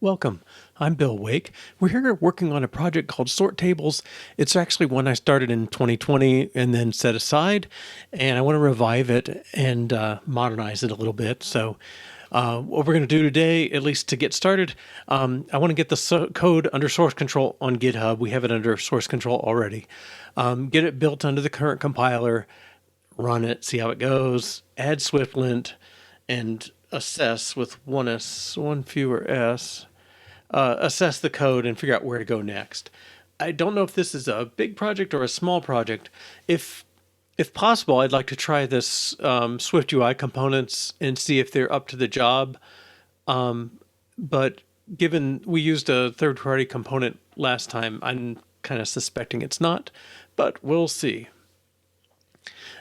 Welcome. I'm Bill Wake. We're here working on a project called SortTables. It's actually one I started in 2020 and then set aside, and I want to revive it and modernize it a little bit. So what we're going to do today, at least to get started, I want to get the code under source control on GitHub. We have it under source control already. Get it built under the current compiler, run it, see how it goes, add Swiftlint, and assess with one fewer S. Assess the code and figure out where to go next. I don't know if this is a big project or a small project. If possible, I'd like to try this Swift UI components and see if they're up to the job. But given we used a third-party component last time, I'm kind of suspecting it's not, but we'll see.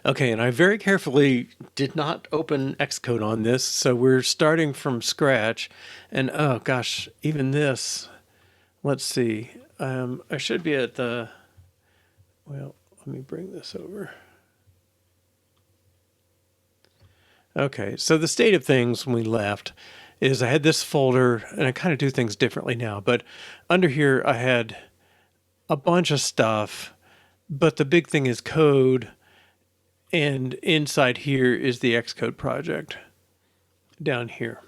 Okay, and I very carefully did not open Xcode on this, so we're starting from scratch. And oh gosh, even this, let's see. I should be at the, well, let me bring this over. Okay, so the state of things when we left is I had this folder, and I kind of do things differently now, but under here I had a bunch of stuff, but the big thing is code. And inside here is the Xcode project down here.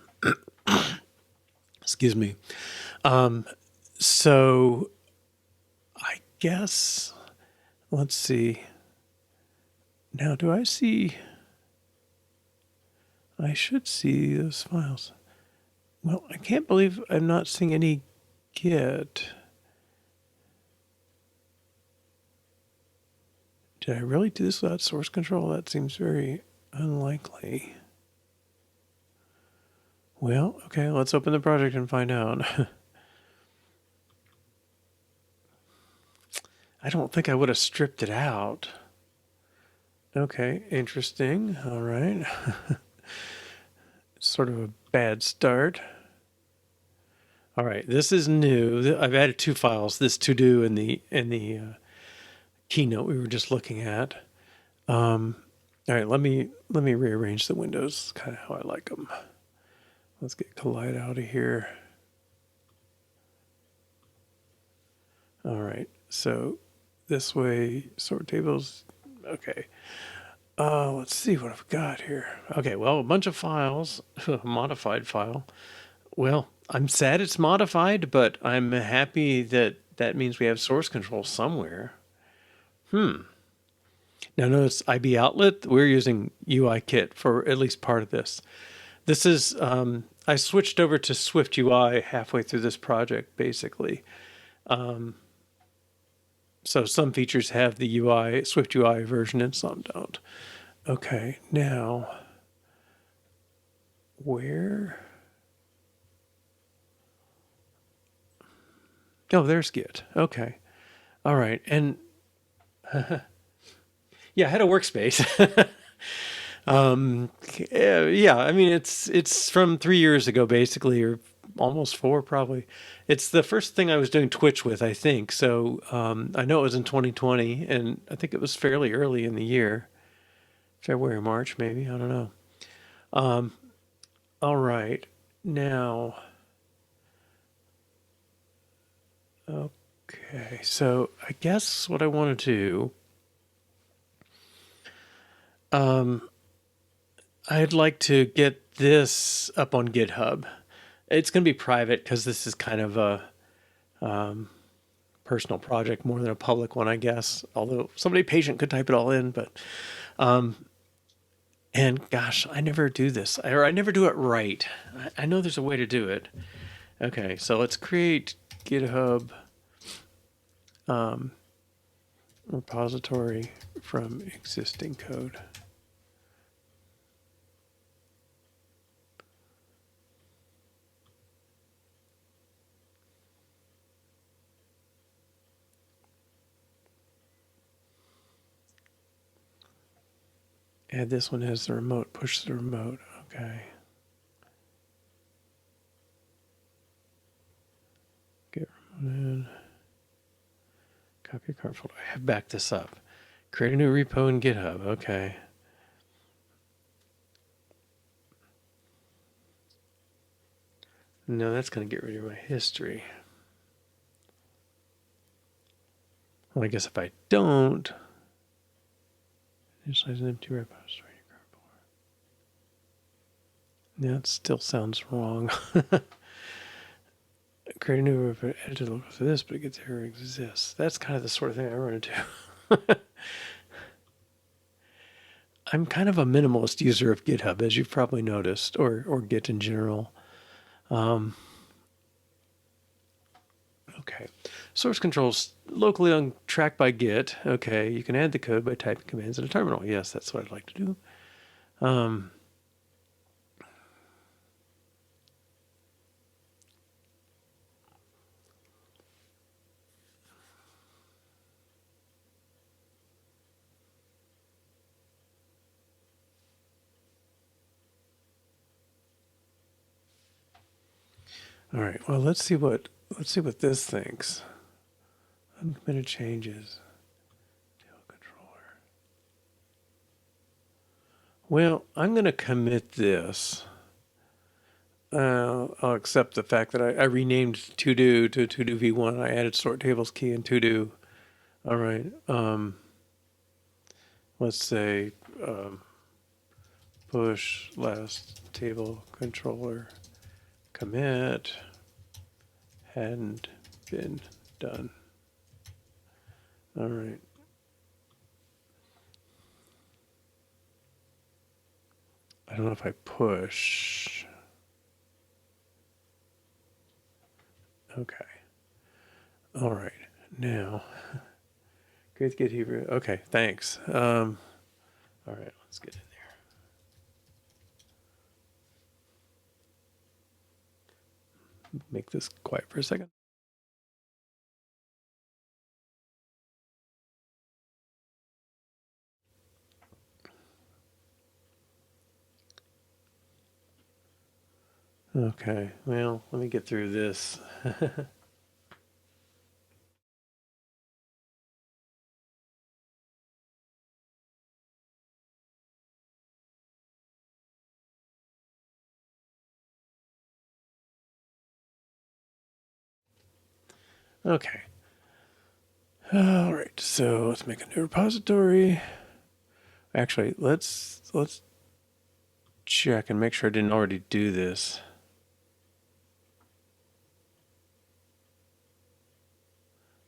Excuse me. So I guess, let's see. Now, do I see? I should see those files. Well, I can't believe I'm not seeing any Git. Did I really do this without source control? That seems very unlikely. Well, okay, let's open the project and find out. I don't think I would have stripped it out. Okay, interesting. All right. Sort of a bad start. All right, this is new. I've added two files, this to do and the keynote we were just looking at. All right, let me rearrange the windows, kind of how I like them. Let's get Collide out of here. All right, so this way, SortTables. Okay. Let's see what I've got here. Okay, well, a bunch of files, a modified file. Well, I'm sad it's modified, but I'm happy that that means we have source control somewhere. Now notice IB outlet, we're using UI kit for at least part of this. This is, I switched over to Swift UI halfway through this project, basically. So some features have the UI, Swift UI version and some don't. Okay, now, where? Oh, there's Git. Okay. All right, and yeah, I had a workspace. Yeah, I mean it's from 3 years ago basically, or almost 4 probably. It's the first thing I was doing Twitch with, I think. So I know it was in 2020, and I think it was fairly early in the year, February, March, maybe. I don't know. All right, now. Okay, so I guess what I want to do. I'd like to get this up on GitHub. It's going to be private because this is kind of a personal project more than a public one, I guess. Although somebody patient could type it all in, but and gosh, I never do this, or I never do it right. I know there's a way to do it. Okay, so let's create GitHub repository from existing code. Add this one as the remote, push the remote, okay. Get remote in. Copy your current folder. I have backed this up. Create a new repo in GitHub, okay. No, that's going to get rid of my history. Well, I guess if I don't, initialize an empty repository. Yeah, it still sounds wrong. Create a new editor local to this, but it gets error exists. That's kind of the sort of thing I run into. I'm kind of a minimalist user of GitHub, as you've probably noticed, or Git in general. Okay. Source controls locally on track by Git. Okay. You can add the code by typing commands in a terminal. Yes, that's what I'd like to do. All right. Well, let's see what this thinks. Uncommitted changes. Controller. Well, I'm going to commit this. I'll accept the fact that I renamed to-do to to-do v1. I added SortTables key in to-do. All right. Let's say push last table controller commit hadn't been done. All right. I don't know if I push. Okay. All right. Now, great to get Hebrew. Okay, thanks. All right, let's get in there. Make this quiet for a second. Okay, well, let me get through this. Okay. All right, so let's make a new repository. Actually, let's check and make sure I didn't already do this.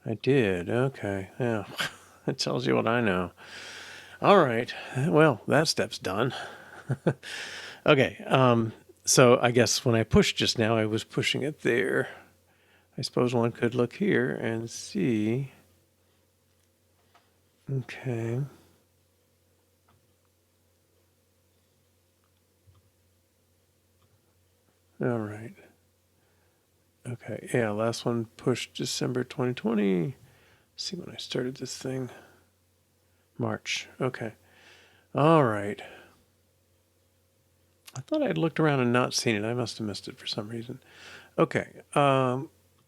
I did. Okay. Yeah. It tells you what I know. All right. Well, that step's done. Okay. So I guess when I pushed just now, I was pushing it there. I suppose one could look here and see. Okay. All right. Okay. Yeah. Last one pushed December 2020. Let's see when I started this thing. March. Okay. All right. I thought I had looked around and not seen it. I must have missed it for some reason. Okay.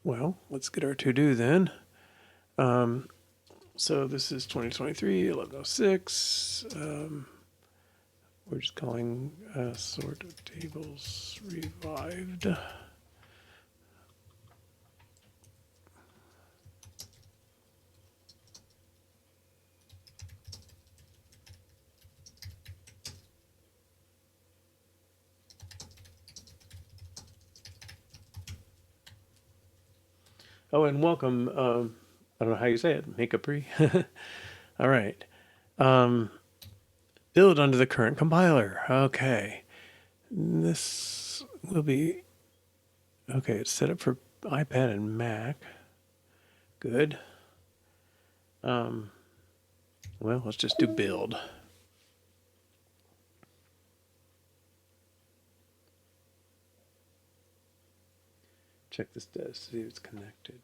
Well, let's get our to-do then. So this is 2023, 1106. We're just calling SortTables revived. Oh, and welcome. I don't know how you say it. Make-a-pre. All right. Build under the current compiler. Okay. This will be, okay, it's set up for iPad and Mac. Good. Well, let's just do build. Check the status, see if it's connected.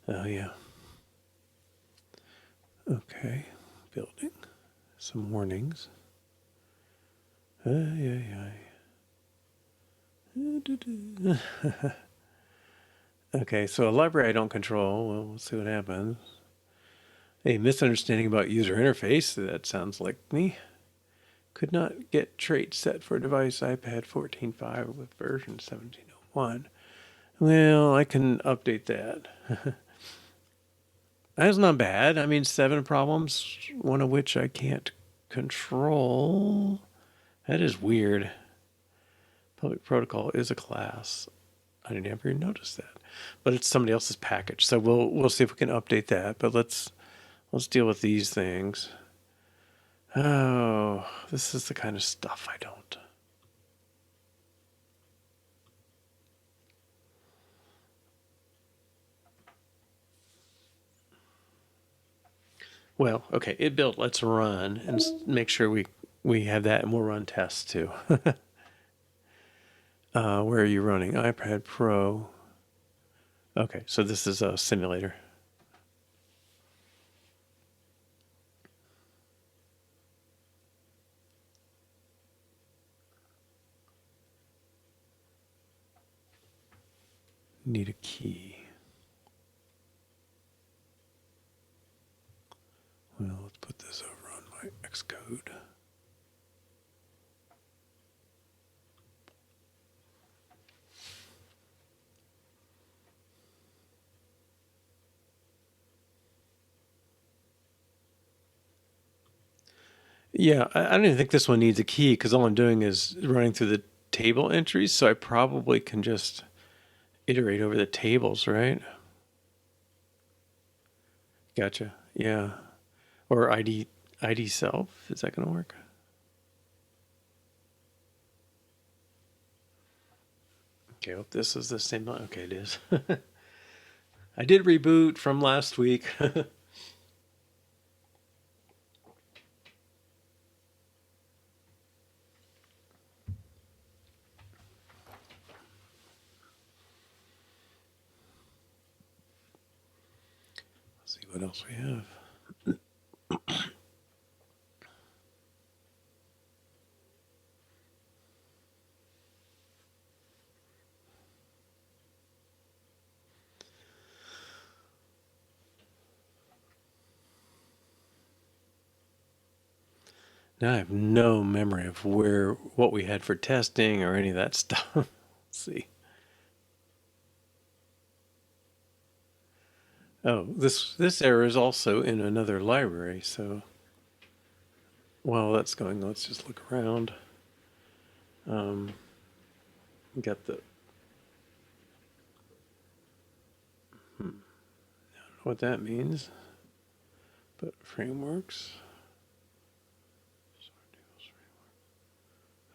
Oh, yeah. Okay, building. Some warnings. Okay, so a library I don't control. Well, we'll see what happens. A misunderstanding about user interface. That sounds like me. Could not get trait set for device iPad 14.5 with version 17.01. Well, I can update that. That's not bad. I mean, 7 problems, one of which I can't control. That is weird. Public protocol is a class. I didn't ever notice that, but it's somebody else's package. So we'll see if we can update that. But let's deal with these things. Oh, this is the kind of stuff I don't. Well, okay, it built. Let's run and make sure we have that, and we'll run tests too. Where are you running? iPad Pro. Okay, so this is a simulator. Need a key. Well, let's put this over on my Xcode. Yeah, I don't even think this one needs a key because all I'm doing is running through the table entries, so I probably can just iterate over the tables, right? Gotcha. Yeah. Or ID self. Is that going to work? Okay, hope this is the same one. Okay, it is. I did reboot from last week. Let's see what else we have. Now I have no memory of what we had for testing or any of that stuff. Let's see. Oh, this error is also in another library, so while that's going, let's just look around. We got the I don't know what that means, but frameworks.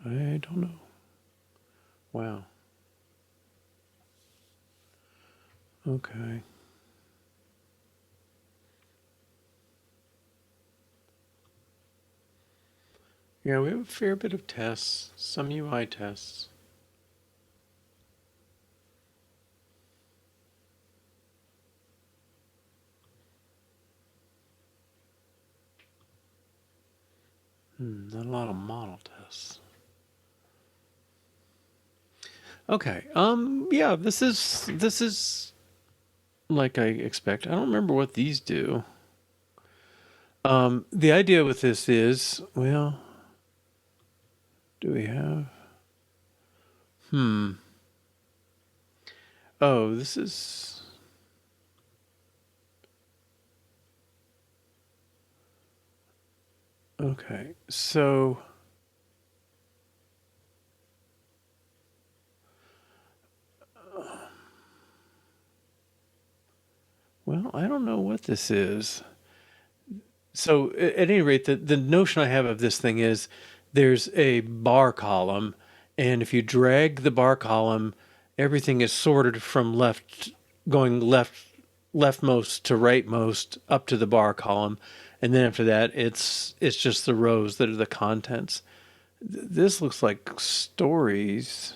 I don't know. Wow. Okay. Yeah, we have a fair bit of tests, some UI tests. Not a lot of model tests. Okay. Yeah, this is like I expect. I don't remember what these do. The idea with this is, well, do we have? Oh, this is. Okay, so. Well, I don't know what this is. So at any rate, the notion I have of this thing is there's a bar column, and if you drag the bar column, everything is sorted from going leftmost to rightmost up to the bar column, and then after that, it's just the rows that are the contents. This looks like stories.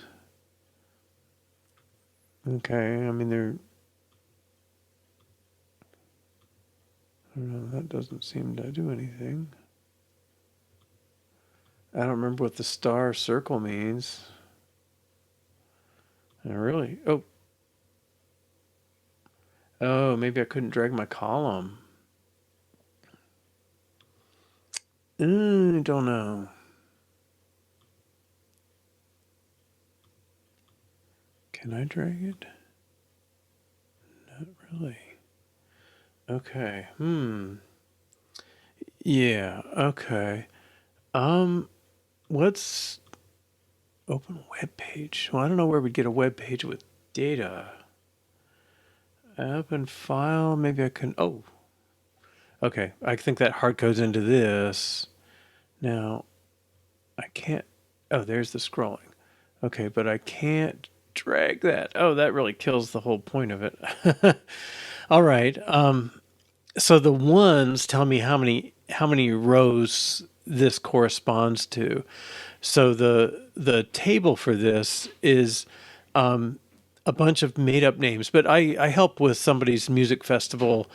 Okay, I mean they're. I don't know, that doesn't seem to do anything. I don't remember what the star circle means. I really. Oh, maybe I couldn't drag my column. I don't know. Can I drag it? Really? Okay. Yeah. Okay. Um, let's open a web page. Well, I don't know where we'd get a web page with data. Open file. Maybe I can. Oh, okay. I think that hard codes into this. Now, I can't. Oh, there's the scrolling. Okay, but I can't drag that. Oh, that really kills the whole point of it. All right. So the ones tell me how many rows this corresponds to. So the table for this is a bunch of made up names, but I help with somebody's music festival,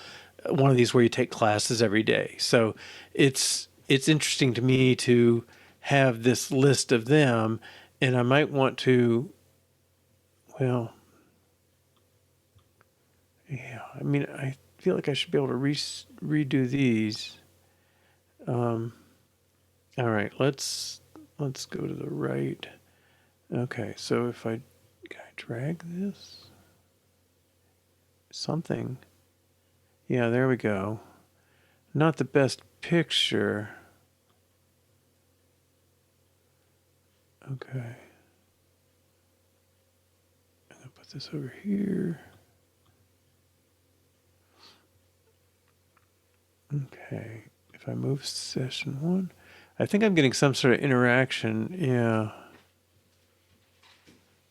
one of these where you take classes every day. So it's interesting to me to have this list of them, and I might want to, well, yeah, I mean, I feel like I should be able to redo these. All right, let's go to the right. Okay, so if I drag this, something, yeah, there we go. Not the best picture. Okay. I'm gonna put this over here. Okay. If I move session 1, I think I'm getting some sort of interaction. Yeah.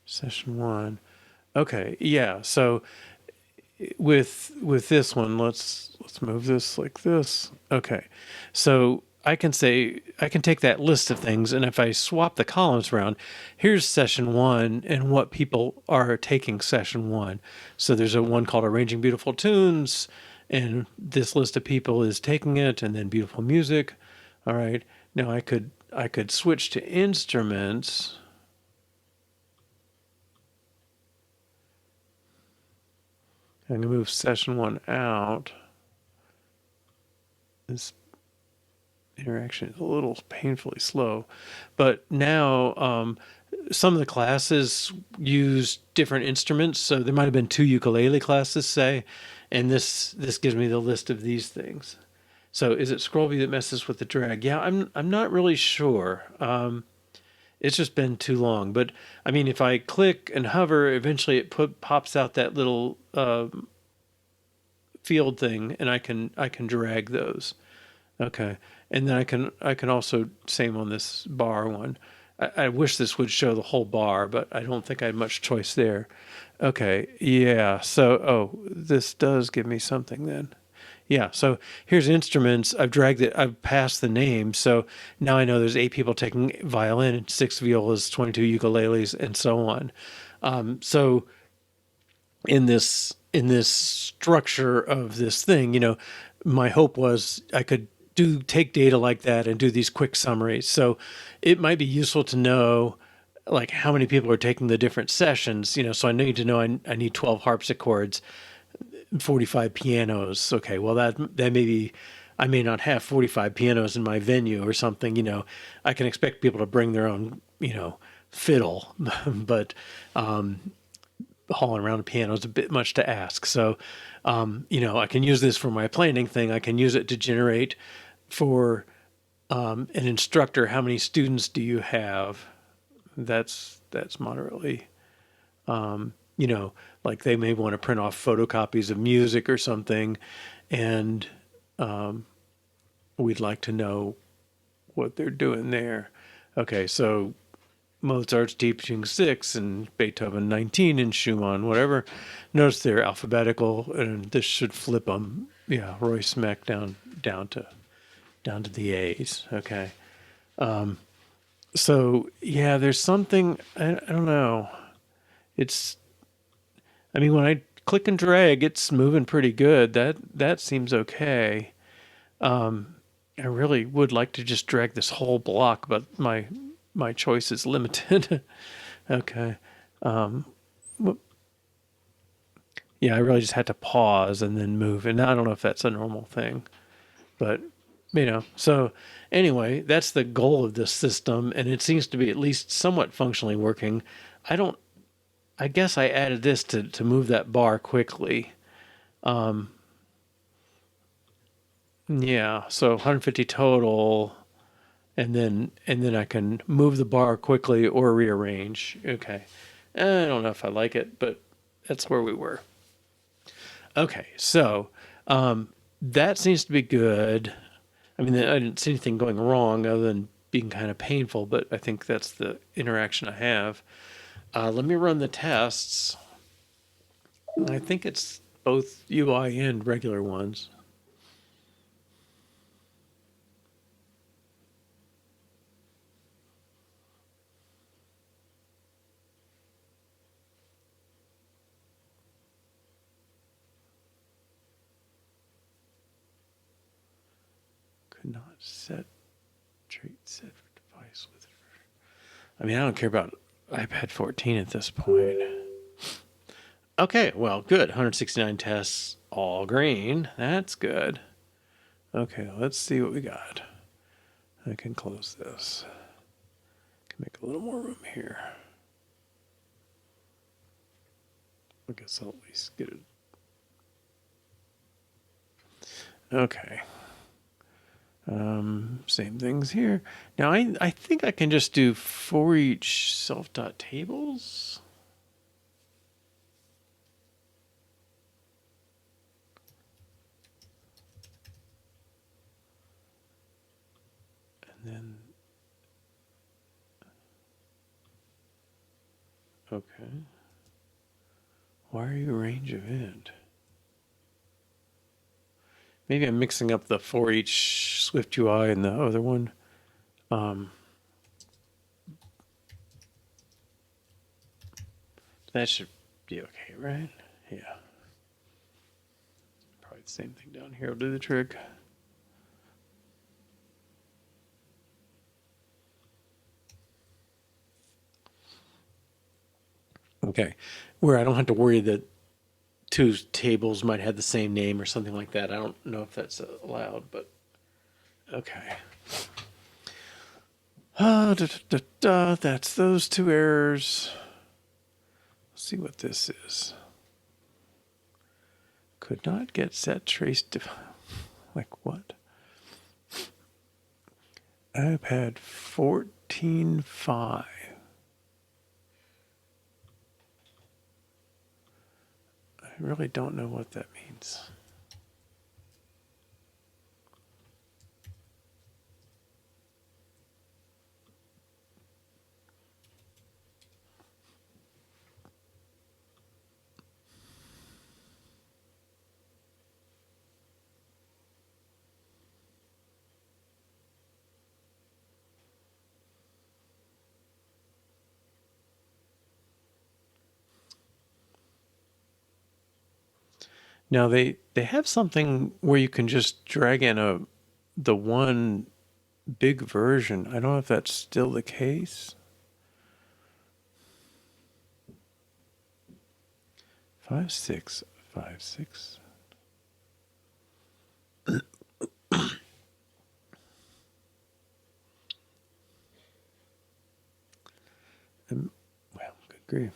Session 1. Okay. Yeah. So with this one, let's move this like this. Okay. So I can take that list of things, and if I swap the columns around, here's session 1 and what people are taking session 1. So there's a one called Arranging Beautiful Tunes, and this list of people is taking it, and then beautiful music. All right. Now I could switch to instruments. I'm gonna move session 1 out. This interaction is a little painfully slow, but now some of the classes use different instruments. So there might have been 2 ukulele classes, say, and this gives me the list of these things. So is it scroll view that messes with the drag? Yeah, I'm not really sure. It's just been too long. But I mean, if I click and hover, eventually it pops out that little field thing, and I can drag those. Okay, and then I can also, same on this bar one. I wish this would show the whole bar, but I don't think I had much choice there. Okay, yeah. So this does give me something then. Yeah, so here's instruments. I've dragged it. I've passed the names. So now I know there's 8 people taking violin, 6 violas, 22 ukuleles, and so on. So in this structure of this thing, my hope was I could take data like that and do these quick summaries. So it might be useful to know like how many people are taking the different sessions, so I need to know I need 12 harpsichords, 45 pianos. Okay, well that may be, I may not have 45 pianos in my venue or something. I can expect people to bring their own, fiddle, but hauling around a piano is a bit much to ask. So, I can use this for my planning thing. I can use it to generate for an instructor. How many students do you have? That's moderately, like they may want to print off photocopies of music or something, and we'd like to know what they're doing there. Okay, so Mozart's teaching 6 and Beethoven 19 and Schumann whatever. Notice they're alphabetical, and this should flip them. Yeah, Roy Smack down to the A's. Okay. So yeah, there's something, I don't know. I mean, when I click and drag, it's moving pretty good. That seems okay. I really would like to just drag this whole block, but my choice is limited. Okay. Yeah, I really just had to pause and then move. And I don't know if that's a normal thing, but so anyway, that's the goal of this system, and it seems to be at least somewhat functionally working. I guess I added this to move that bar quickly. Yeah, so 150 total, and then I can move the bar quickly or rearrange. Okay. I don't know if I like it, but that's where we were. Okay, so that seems to be good. I mean, I didn't see anything going wrong other than being kind of painful, but I think that's the interaction I have. Let me run the tests. I think it's both UI and regular ones. Could not set trait set device with. I mean, I don't care about iPad 14 at this point. Okay, well, good. 169 tests, all green. That's good. Okay, let's see what we got. I can close this. Can make a little more room here. I guess I'll at least get it. Okay. Same things here. Now, I think I can just do for each self.tables. And then, okay. Why are you range event? Maybe I'm mixing up the for each Swift UI and the other one. That should be okay, right? Yeah. Probably the same thing down here will do the trick. Okay. Where I don't have to worry that two tables might have the same name or something like that. I don't know if that's allowed, but okay. That's those two errors. Let's see what this is. Could not get set trace like what? iPad 14.5. I really don't know what that means. Now they have something where you can just drag in the one big version. I don't know if that's still the case. 5656. Well, good grief.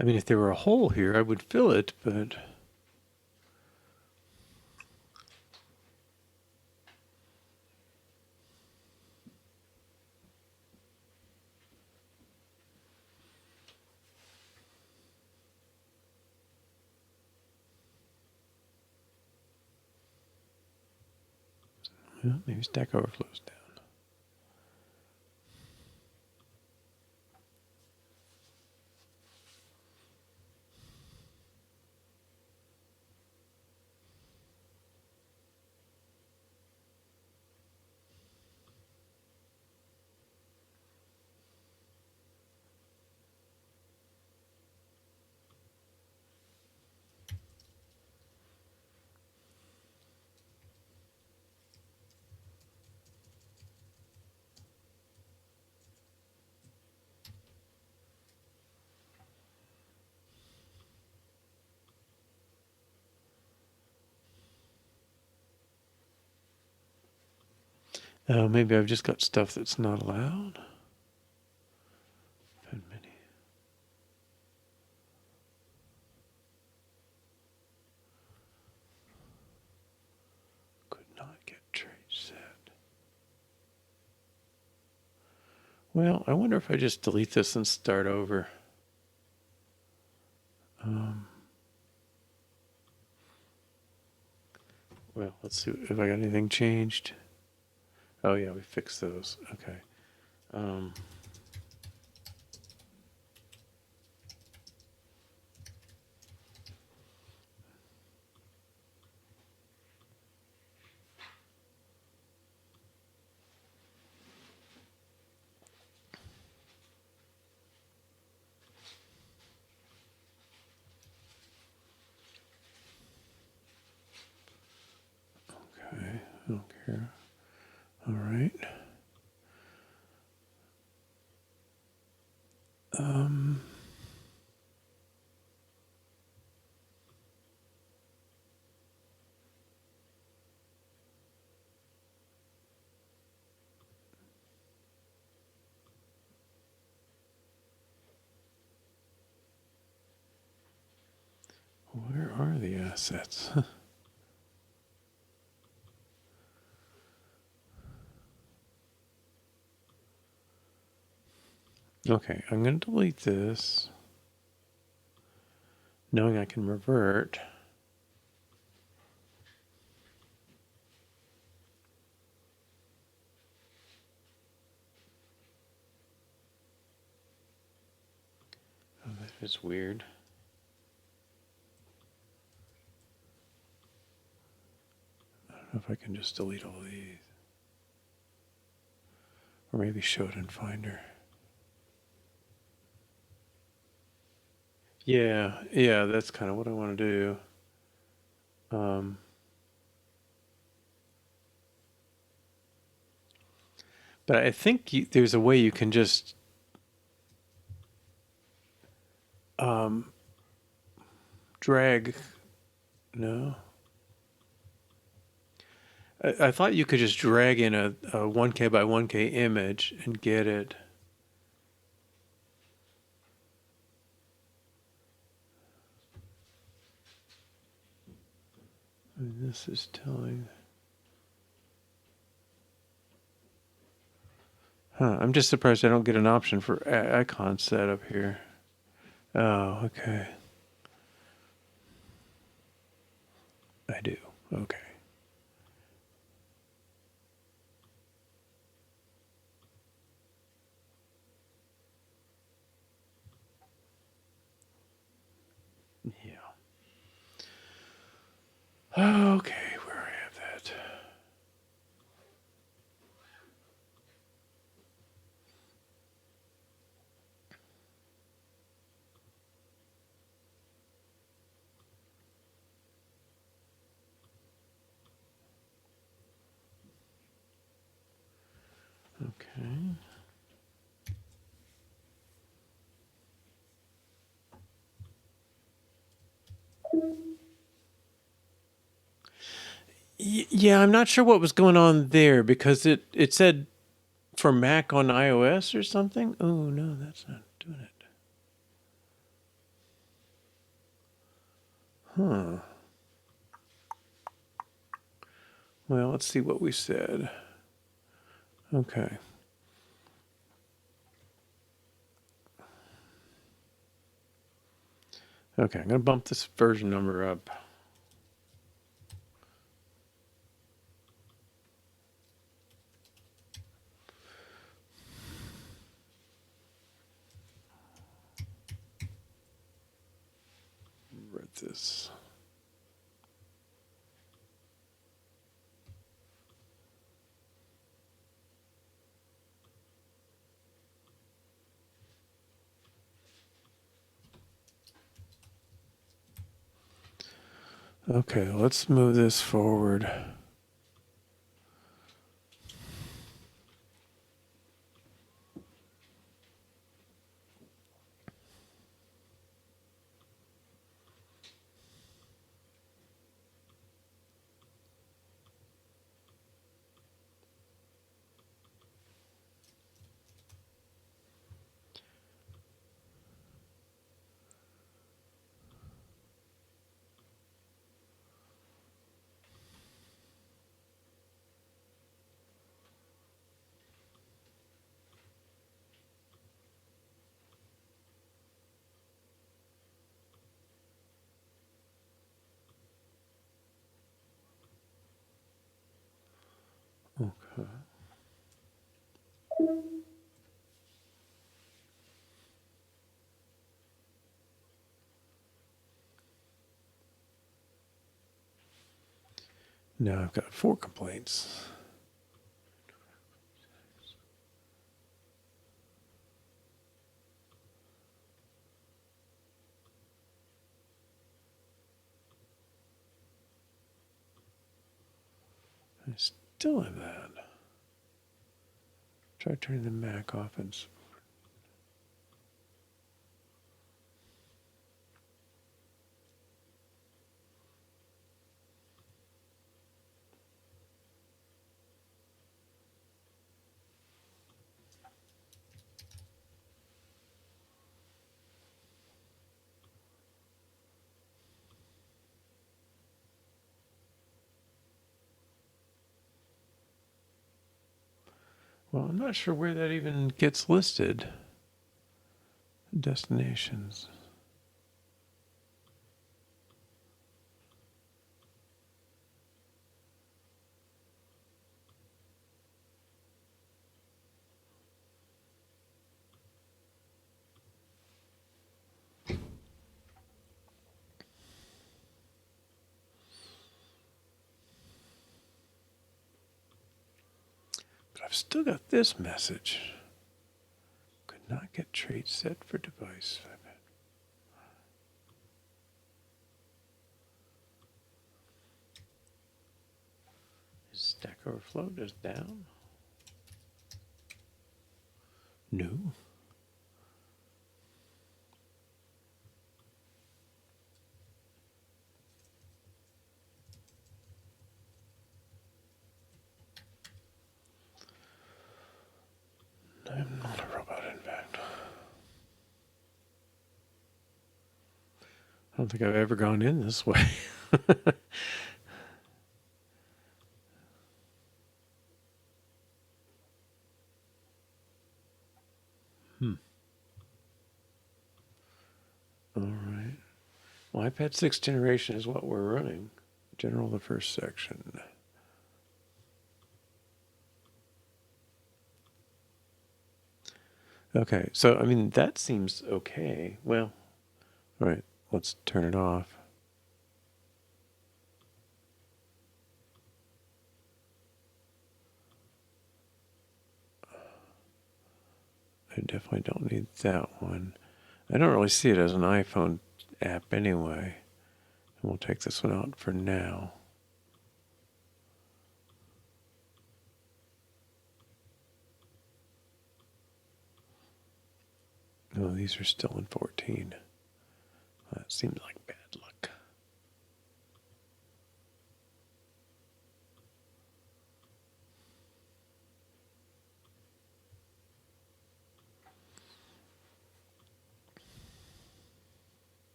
I mean, if there were a hole here, I would fill it, but well, maybe Stack Overflow's down. Oh, maybe I've just got stuff that's not allowed. Pen mini. Could not get trade set. Well, I wonder if I just delete this and start over. Well, let's see if I got anything changed. Oh yeah, we fixed those. Okay. Okay, I don't care. All right. Where are the assets? Okay, I'm going to delete this, knowing I can revert. Oh, that is weird. I don't know if I can just delete all these. Or maybe show it in Finder. Yeah, that's kind of what I want to do. But I think there's a way you can just drag. No. I thought you could just drag in a 1K by 1K image and get it. And this is telling. Huh, I'm just surprised I don't get an option for icon setup here. Oh, okay. I do. Okay. Yeah. Okay, where I have that. Okay. Yeah, I'm not sure what was going on there because it said for Mac on iOS or something. Oh no, that's not doing it. Huh. Well, let's see what we said. Okay. Okay, I'm going to bump this version number up. Read this. Okay, let's move this forward. Okay. Now I've got 4 complaints. I still have that. Try turning the Mac off and. Well, I'm not sure where that even gets listed. Destinations. But I've still got this message. Could not get trait set for device. Is Stack Overflow just down? No. I'm not a robot, in fact. I don't think I've ever gone in this way. All right. Well, iPad 6th generation is what we're running. General, the first section. Okay, so, I mean, that seems okay. Well, all right, let's turn it off. I definitely don't need that one. I don't really see it as an iPhone app anyway. And we'll take this one out for now. Oh, these are still in 14. That seems like bad luck.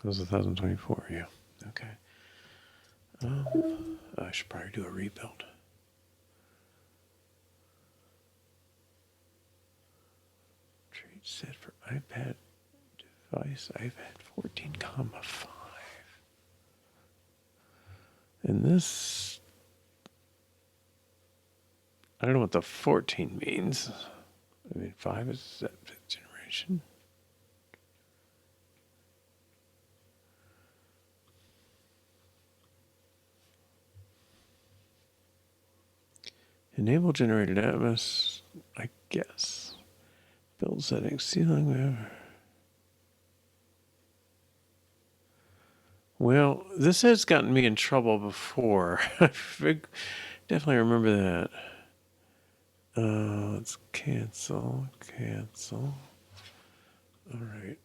That was 1024, yeah. Okay. I should probably do a rebuild. Trade set for iPad device, iPad 14,5. And this, I don't know what the 14 means. I mean, 5 is that 5th generation. Enable generated atmos, I guess. Build settings, ceiling, whatever. Well, this has gotten me in trouble before. I definitely remember that. Let's cancel. All right.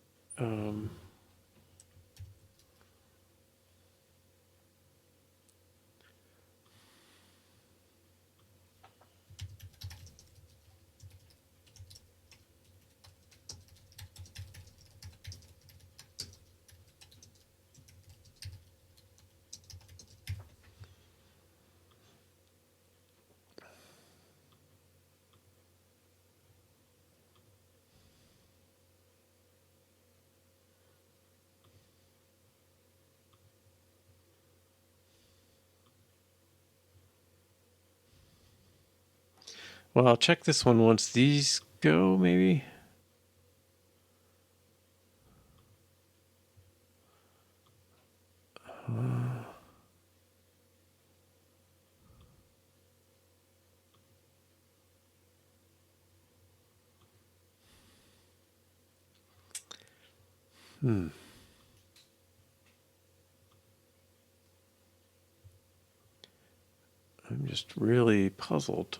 Well, I'll check this one once these go, maybe. I'm just really puzzled.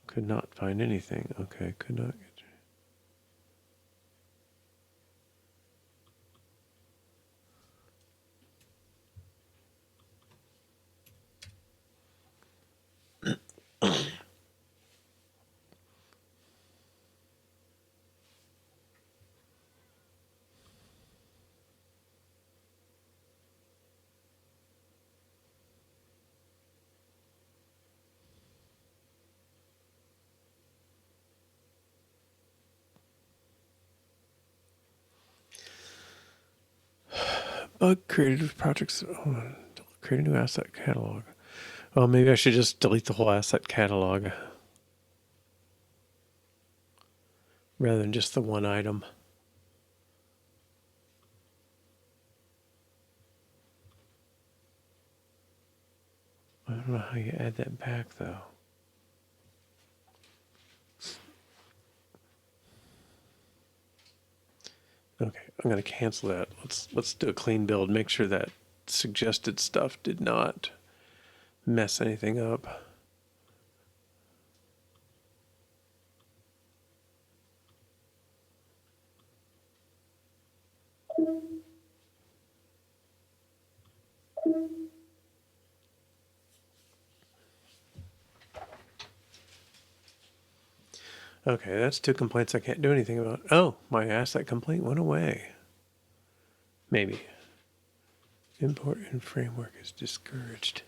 Could not find anything. Okay, could not get. Bug creative projects. Create a new asset catalog. Well, maybe I should just delete the whole asset catalog rather than just the one item. I don't know how you add that back though. Okay, I'm going to cancel that. Let's do a clean build. Make sure that suggested stuff did not mess anything up. Okay, that's two complaints I can't do anything about. Oh, my asset complaint went away. Maybe. Import in framework is discouraged.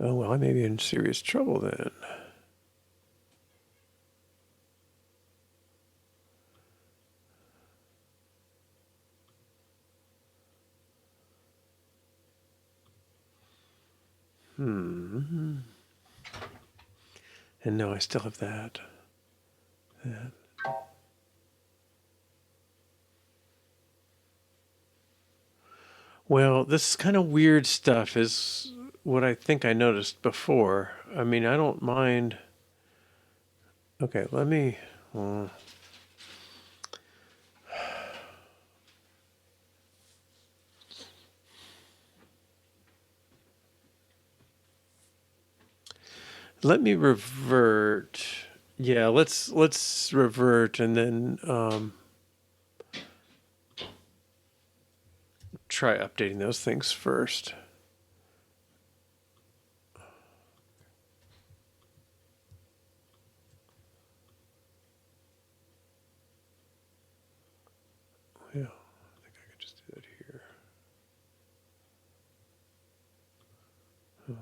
Oh, well, I may be in serious trouble then. And no, I still have that. Well, this kind of weird stuff is what I think I noticed before. I mean, I don't mind. Okay, let me. Let me revert. Yeah, let's revert and then try updating those things first. Yeah, I think I could just do that here. Oh.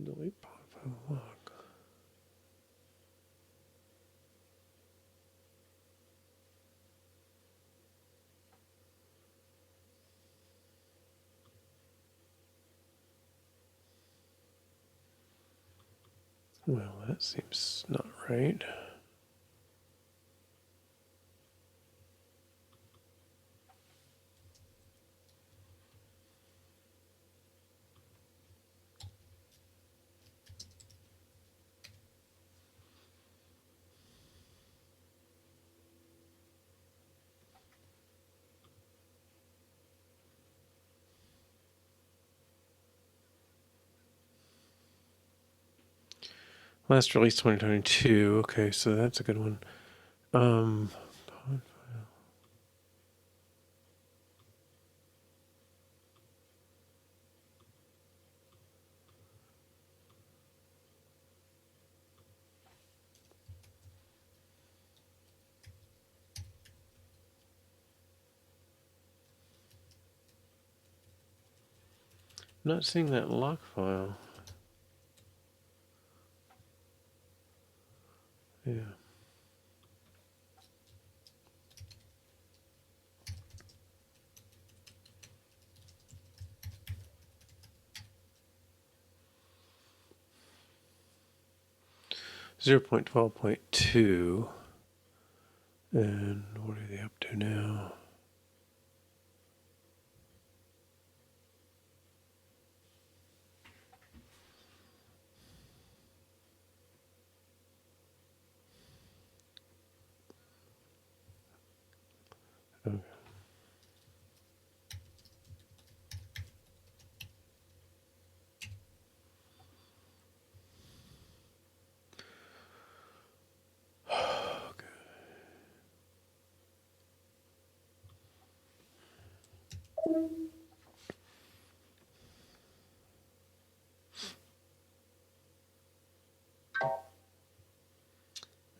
Delete pod file log. Well, that seems not right. Last release 2022. Okay, so that's a good one. not seeing that lock file. Yeah. Zero point 12.2. And what are they up to now? Okay.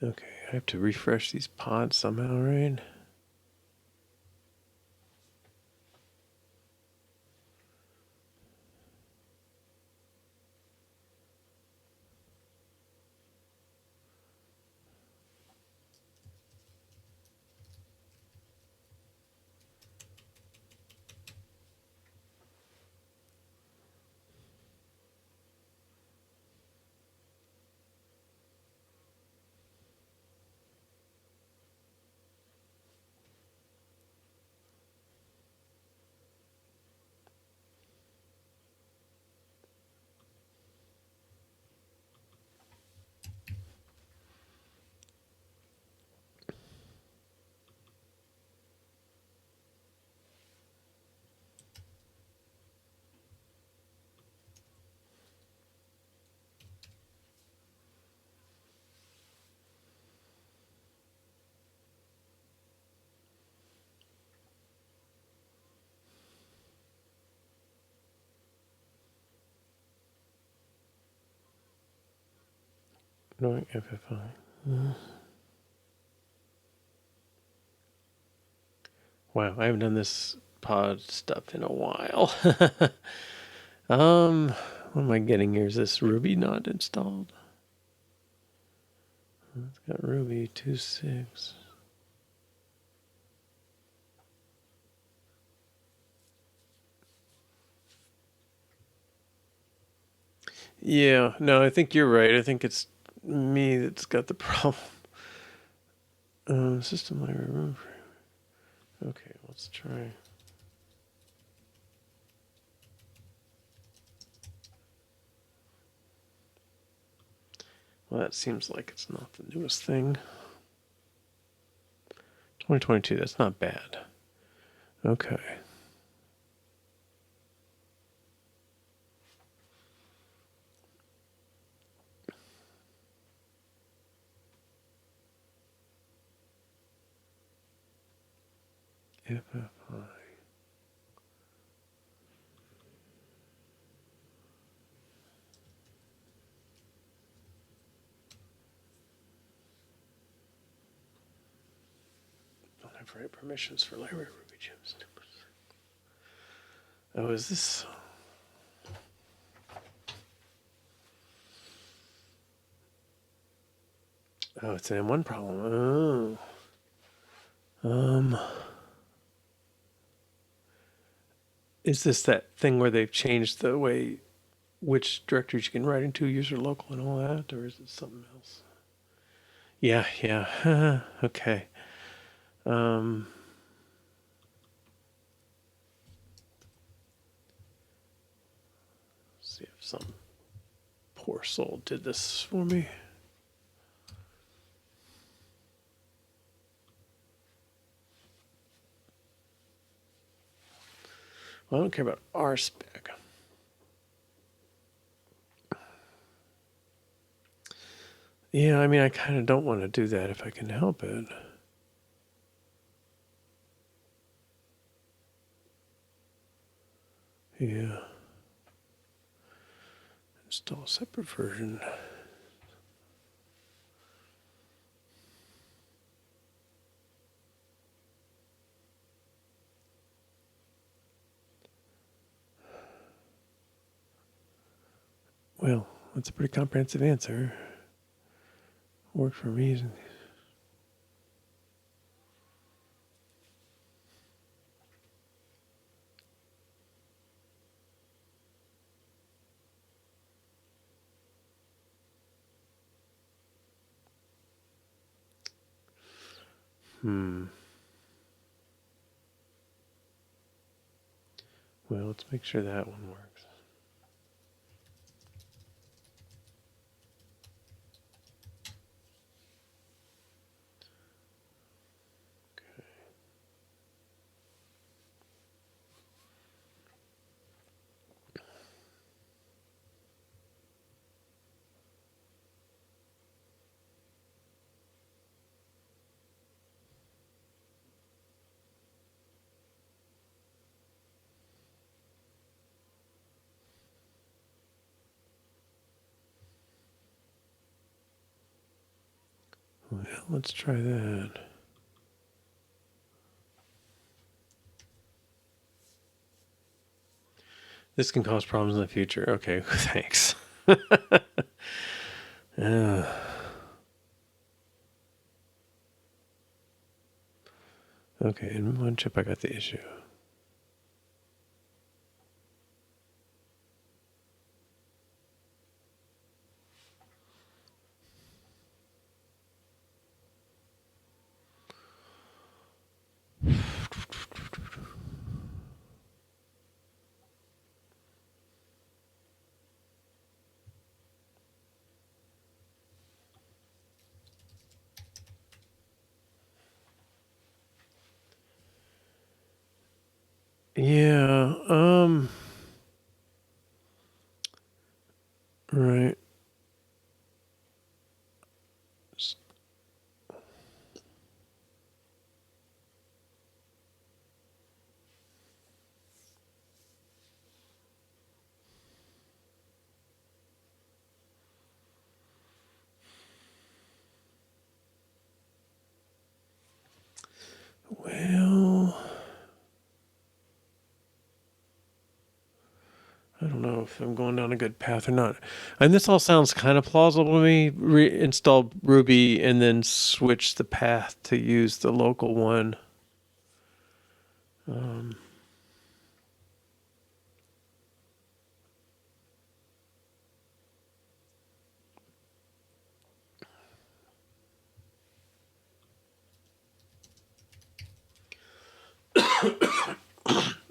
Okay, I have to refresh these pods somehow, right? No, FFI. Wow, I haven't done this pod stuff in a while. What am I getting here? Is this Ruby not installed? It's got Ruby 2.6. Yeah, no, I think you're right. I think it's me that's got the problem. System library room. Okay, let's try. Well, that seems like it's not the newest thing. 2022, that's not bad. Okay. FFI. Don't have right permissions for library Ruby gems. Oh, is this? Oh, it's an M1 problem. Oh. Is this that thing where they've changed the way which directories you can write into, user local and all that, or is it something else? Yeah. Okay. See if some poor soul did this for me. Well, I don't care about RSpec. Yeah, I mean, I kind of don't want to do that if I can help it. Yeah. Install a separate version. Well, that's a pretty comprehensive answer. Worked for me. Well, let's make sure that one works. Well, let's try that. This can cause problems in the future. Okay, thanks. Okay, in one chip I got the issue. Yeah, right. Well, I don't know if I'm going down a good path or not. And this all sounds kind of plausible to me. Reinstall Ruby and then switch the path to use the local one.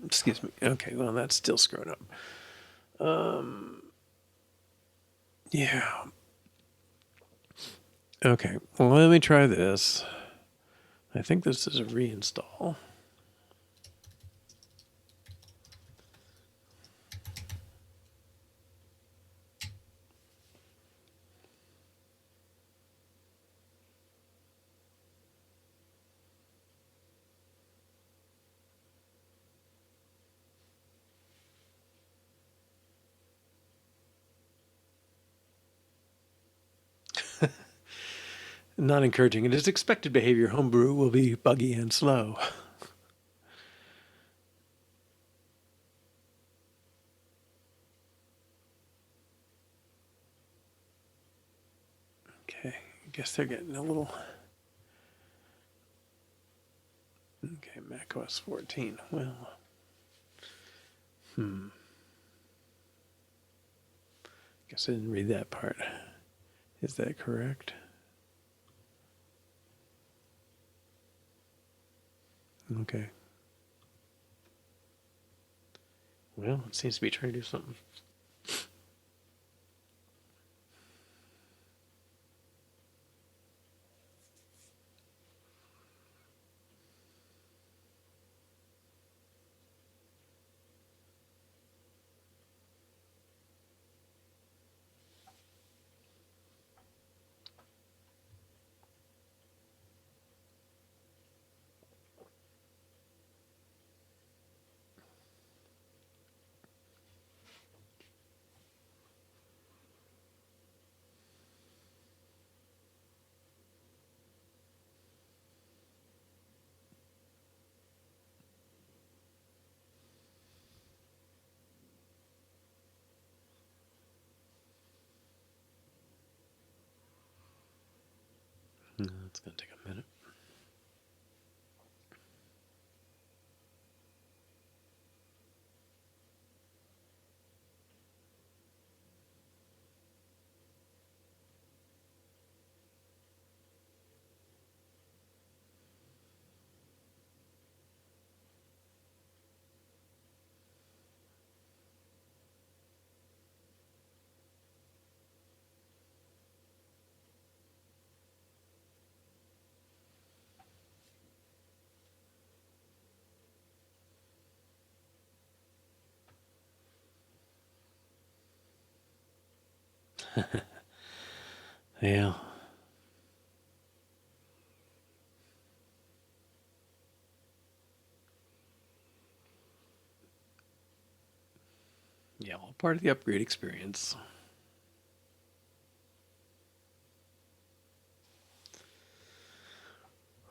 Excuse me. Okay, well, that's still screwing up. Yeah. Okay, well, let me try this. I think this is a reinstall. Not encouraging. It is expected behavior. Homebrew will be buggy and slow. Okay, I guess they're getting a little... Okay, Mac OS 14. Well, guess I didn't read that part. Is that correct? Okay. Well, it seems to be trying to do something. Yeah. Yeah, all part of the upgrade experience.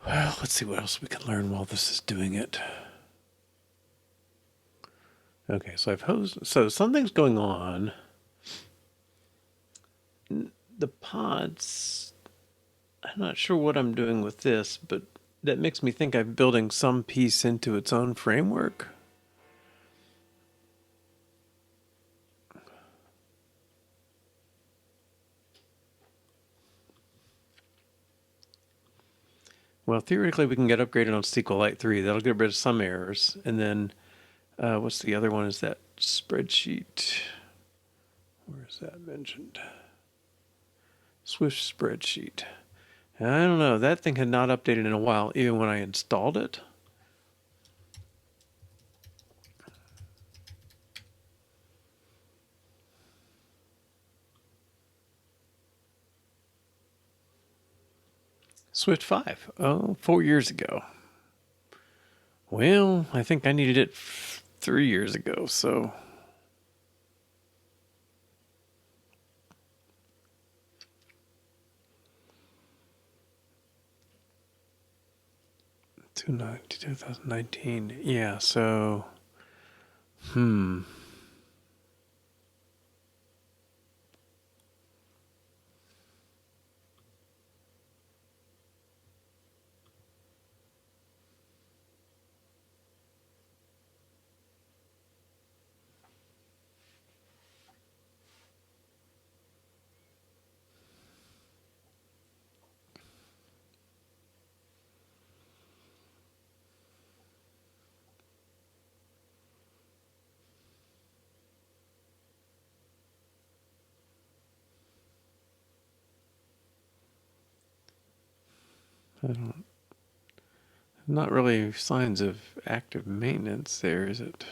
Well, let's see what else we can learn while this is doing it. Okay, so I've hosted, so something's going on. The pods, I'm not sure what I'm doing with this, but that makes me think I'm building some piece into its own framework. Well, theoretically, we can get upgraded on SQLite 3. That'll get rid of some errors. And then, what's the other one? Is that spreadsheet? Where is that mentioned? Swift spreadsheet. I don't know. That thing had not updated in a while, even when I installed it. Swift 5. Oh, 4 years ago. Well, I think I needed it 3 years ago, so. Two 2019. Yeah, so. I don't. Not really signs of active maintenance there, is it?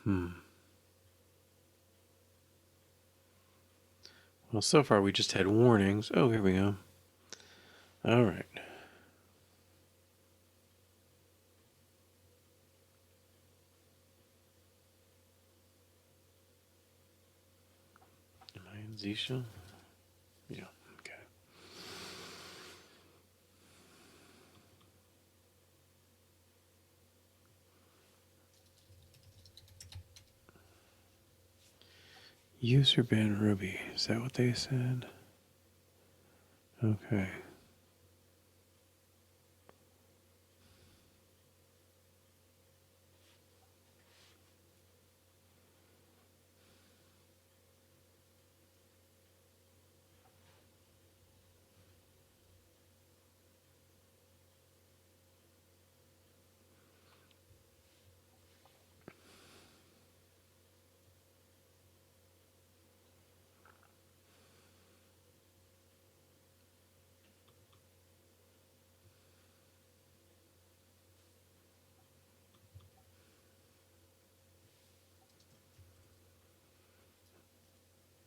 Well, so far we just had warnings. Oh, here we go. All right. Am I in Zisha? Yeah, okay. User ban Ruby. Is that what they said? Okay.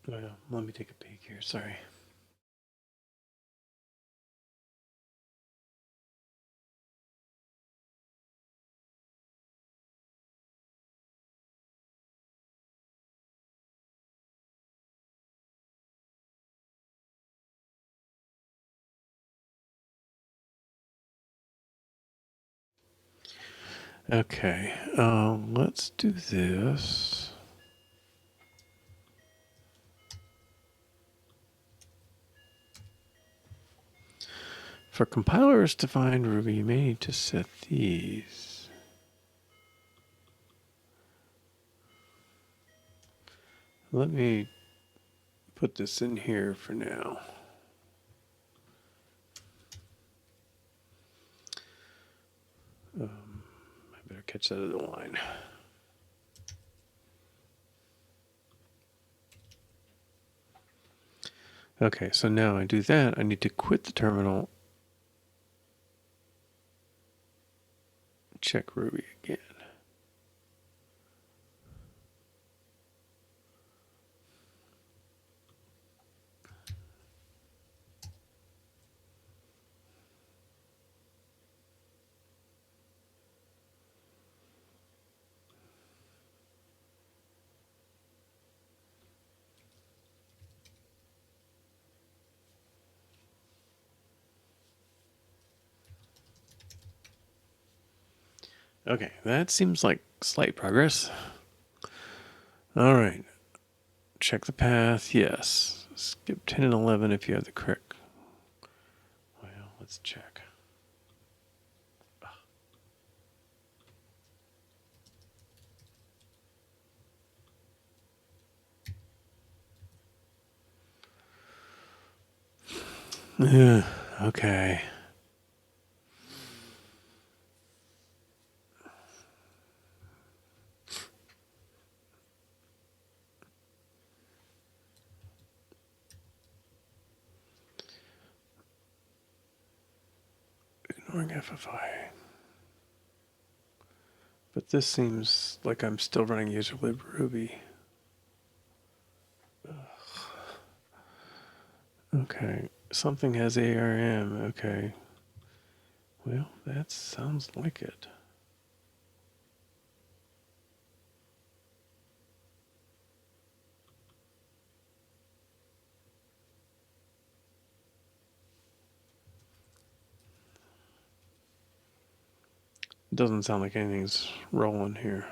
Well, let me take a peek here. Sorry. Okay. Let's do this. For compilers to find Ruby, you may need to set these. Let me put this in here for now. I better catch that other line. Okay, so now I do that. I need to quit the terminal. Check Ruby again. Okay, that seems like slight progress. All right, check the path. Yes. Skip 10 and 11 if you have the correct. Well, let's check. Okay. Ignoring FFI. But this seems like I'm still running user-lib Ruby. Okay, something has ARM. Okay. Well, that sounds like it. Doesn't sound like anything's rolling here.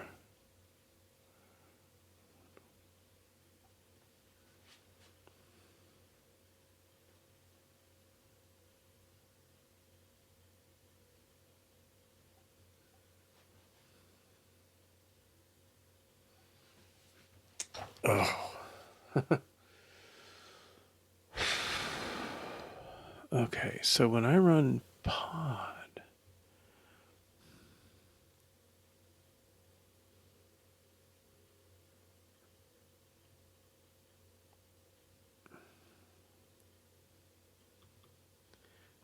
Oh. Okay, so when I run pod,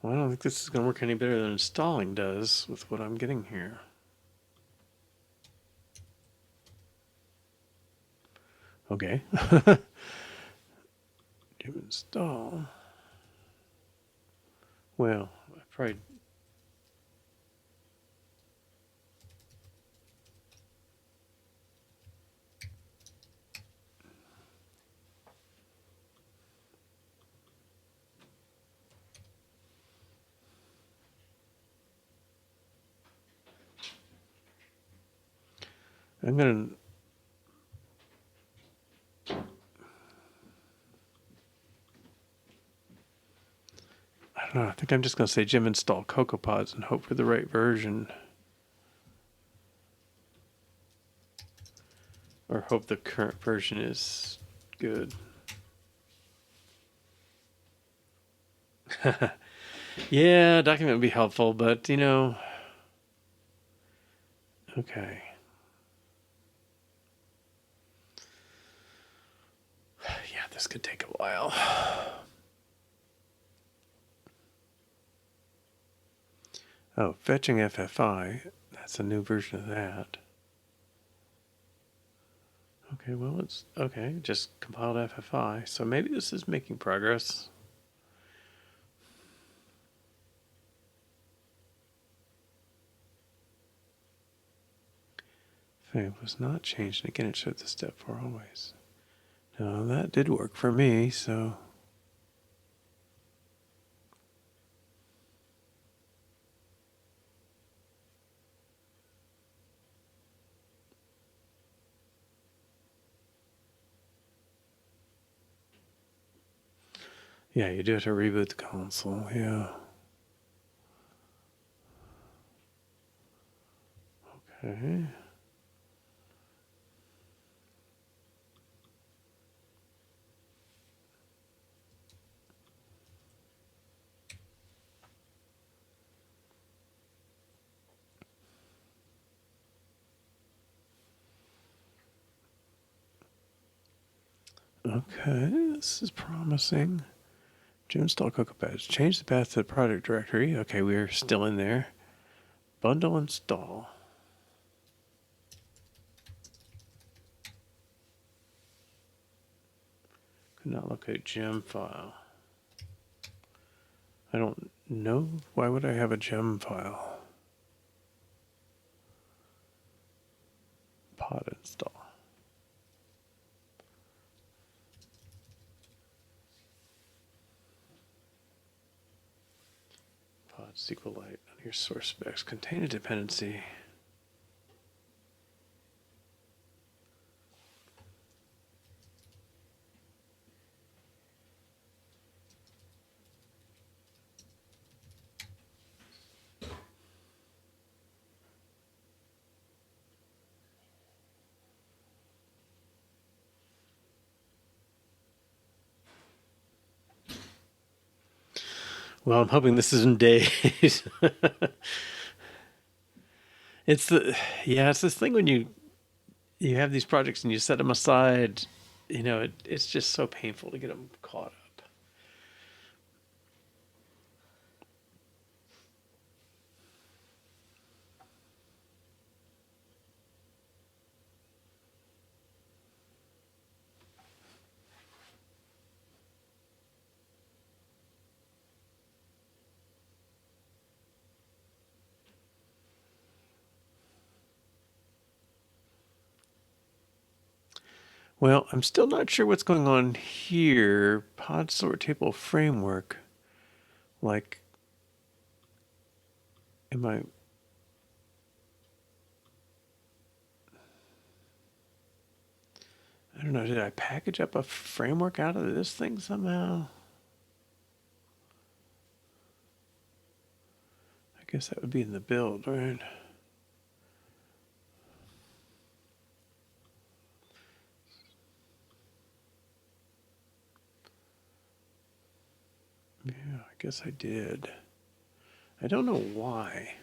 well, I don't think this is going to work any better than installing does with what I'm getting here. Okay. Do install. Well, I probably. I'm going to. I don't know. I think I'm just going to say Jim install CocoaPods and hope for the right version. Or hope the current version is good. Yeah, document would be helpful, but you know. Okay. Yeah, this could take a while. Oh, fetching FFI. That's a new version of that. Okay, well, it's okay. Just compiled FFI. So maybe this is making progress. It was not changed. Again, it showed the step 4 always. No, that did work for me, so. Yeah, you do have to reboot the console, yeah. Okay. Okay, this is promising. Jim install CocoaPods. Change the path to the product directory. Okay, we're still in there. Bundle install. Could not locate gem file. I don't know. Why would I have a gem file? Pod install. Pod SQLite. Your source specs contain a dependency. Well, I'm hoping this isn't days. It's the yeah, it's this thing when you have these projects and you set them aside, it's just so painful to get them caught up. Well, I'm still not sure what's going on here. Pod sort table framework. Like, am I don't know, did I package up a framework out of this thing somehow? I guess that would be in the build, right? Yeah, I guess I did. I don't know why.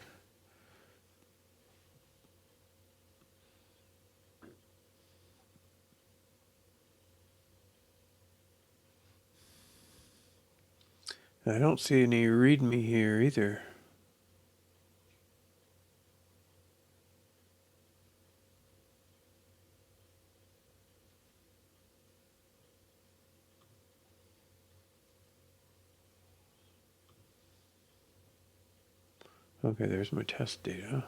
I don't see any README here either. Okay, there's my test data.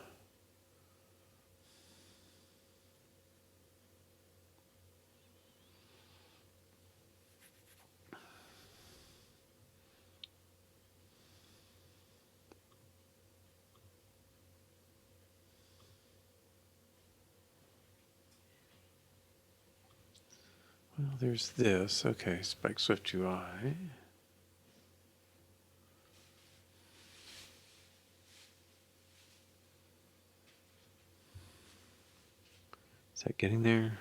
Well, there's this. Okay, Spike Swift UI. Is that getting there?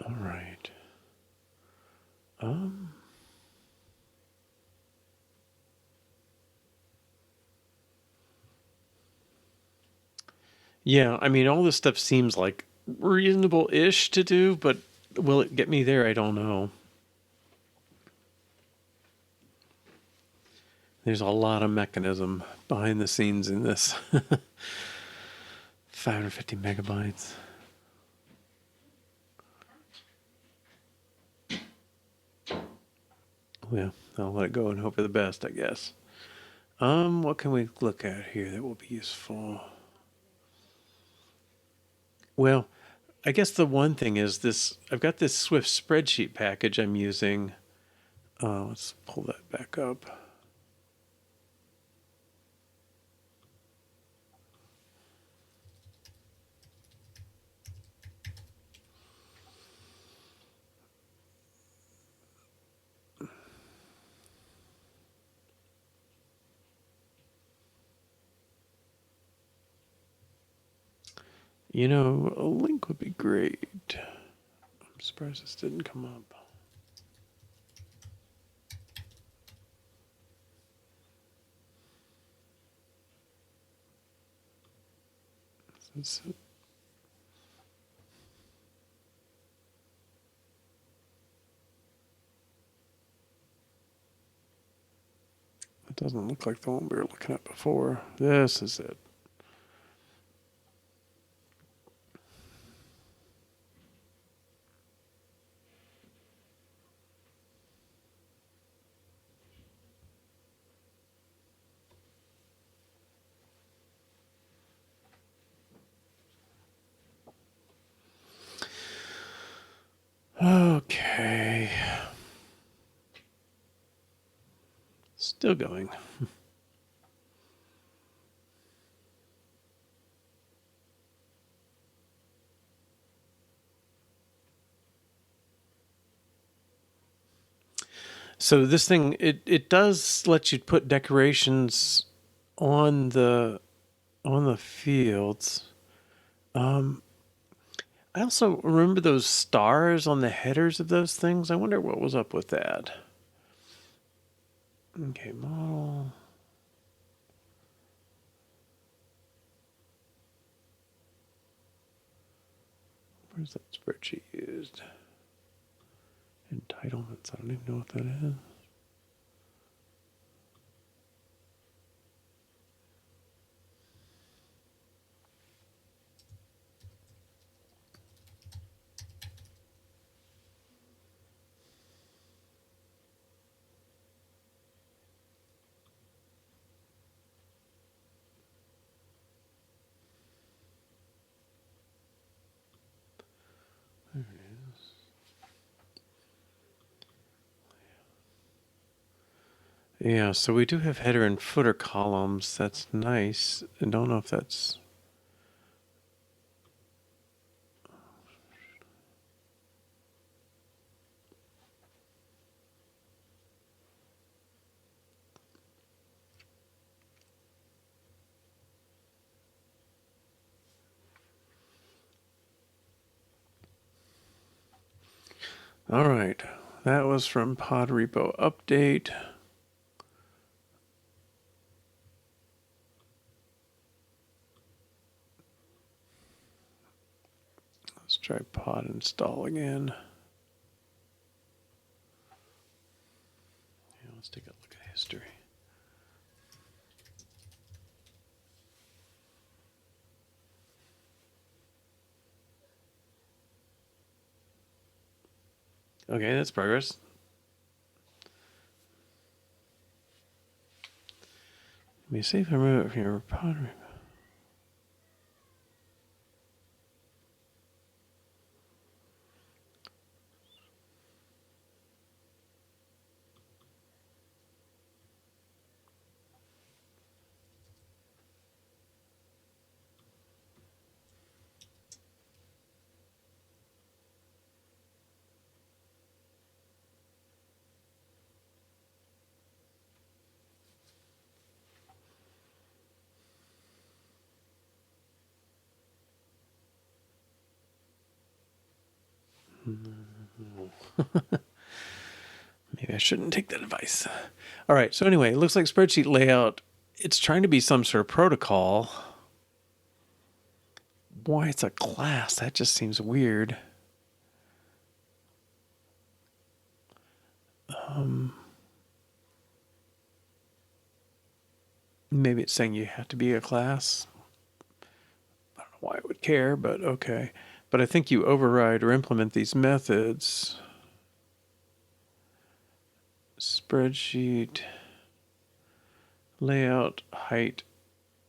All right. Yeah, I mean, all this stuff seems like reasonable-ish to do, but will it get me there? I don't know. There's a lot of mechanism behind the scenes in this. 550 megabytes. Well, I'll let it go and hope for the best, I guess. What can we look at here that will be useful? Well, I guess the one thing is this, I've got this Swift spreadsheet package I'm using. Let's pull that back up. A link would be great. I'm surprised this didn't come up. It doesn't look like the one we were looking at before. This is it. Okay. Still going. So this thing, it does let you put decorations on the fields. I also remember those stars on the headers of those things. I wonder what was up with that. Okay, model. Where's that spreadsheet used? Entitlements. I don't even know what that is. There it is. Yeah, so we do have header and footer columns. That's nice. I don't know if that's... All right, that was from Pod Repo Update. Let's try pod install again. Yeah, let's take a look at history. Okay, that's progress. Let me see if I remove it from your pod repo. Maybe I shouldn't take that advice. All right, so anyway, it looks like spreadsheet layout. It's trying to be some sort of protocol. Why it's a class, that just seems weird. Maybe it's saying you have to be a class. I don't know why I would care, but okay. But I think you override or implement these methods. Spreadsheet, layout, height,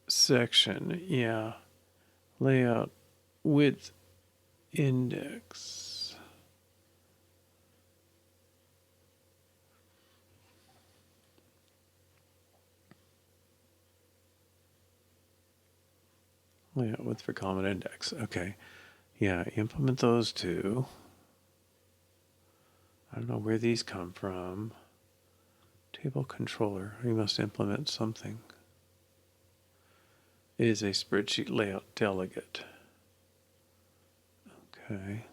section. Yeah. Layout, width, index. Layout, width for common index. Okay. Yeah, implement those two. I don't know where these come from. Table controller. We must implement something. It is a spreadsheet layout delegate. Okay.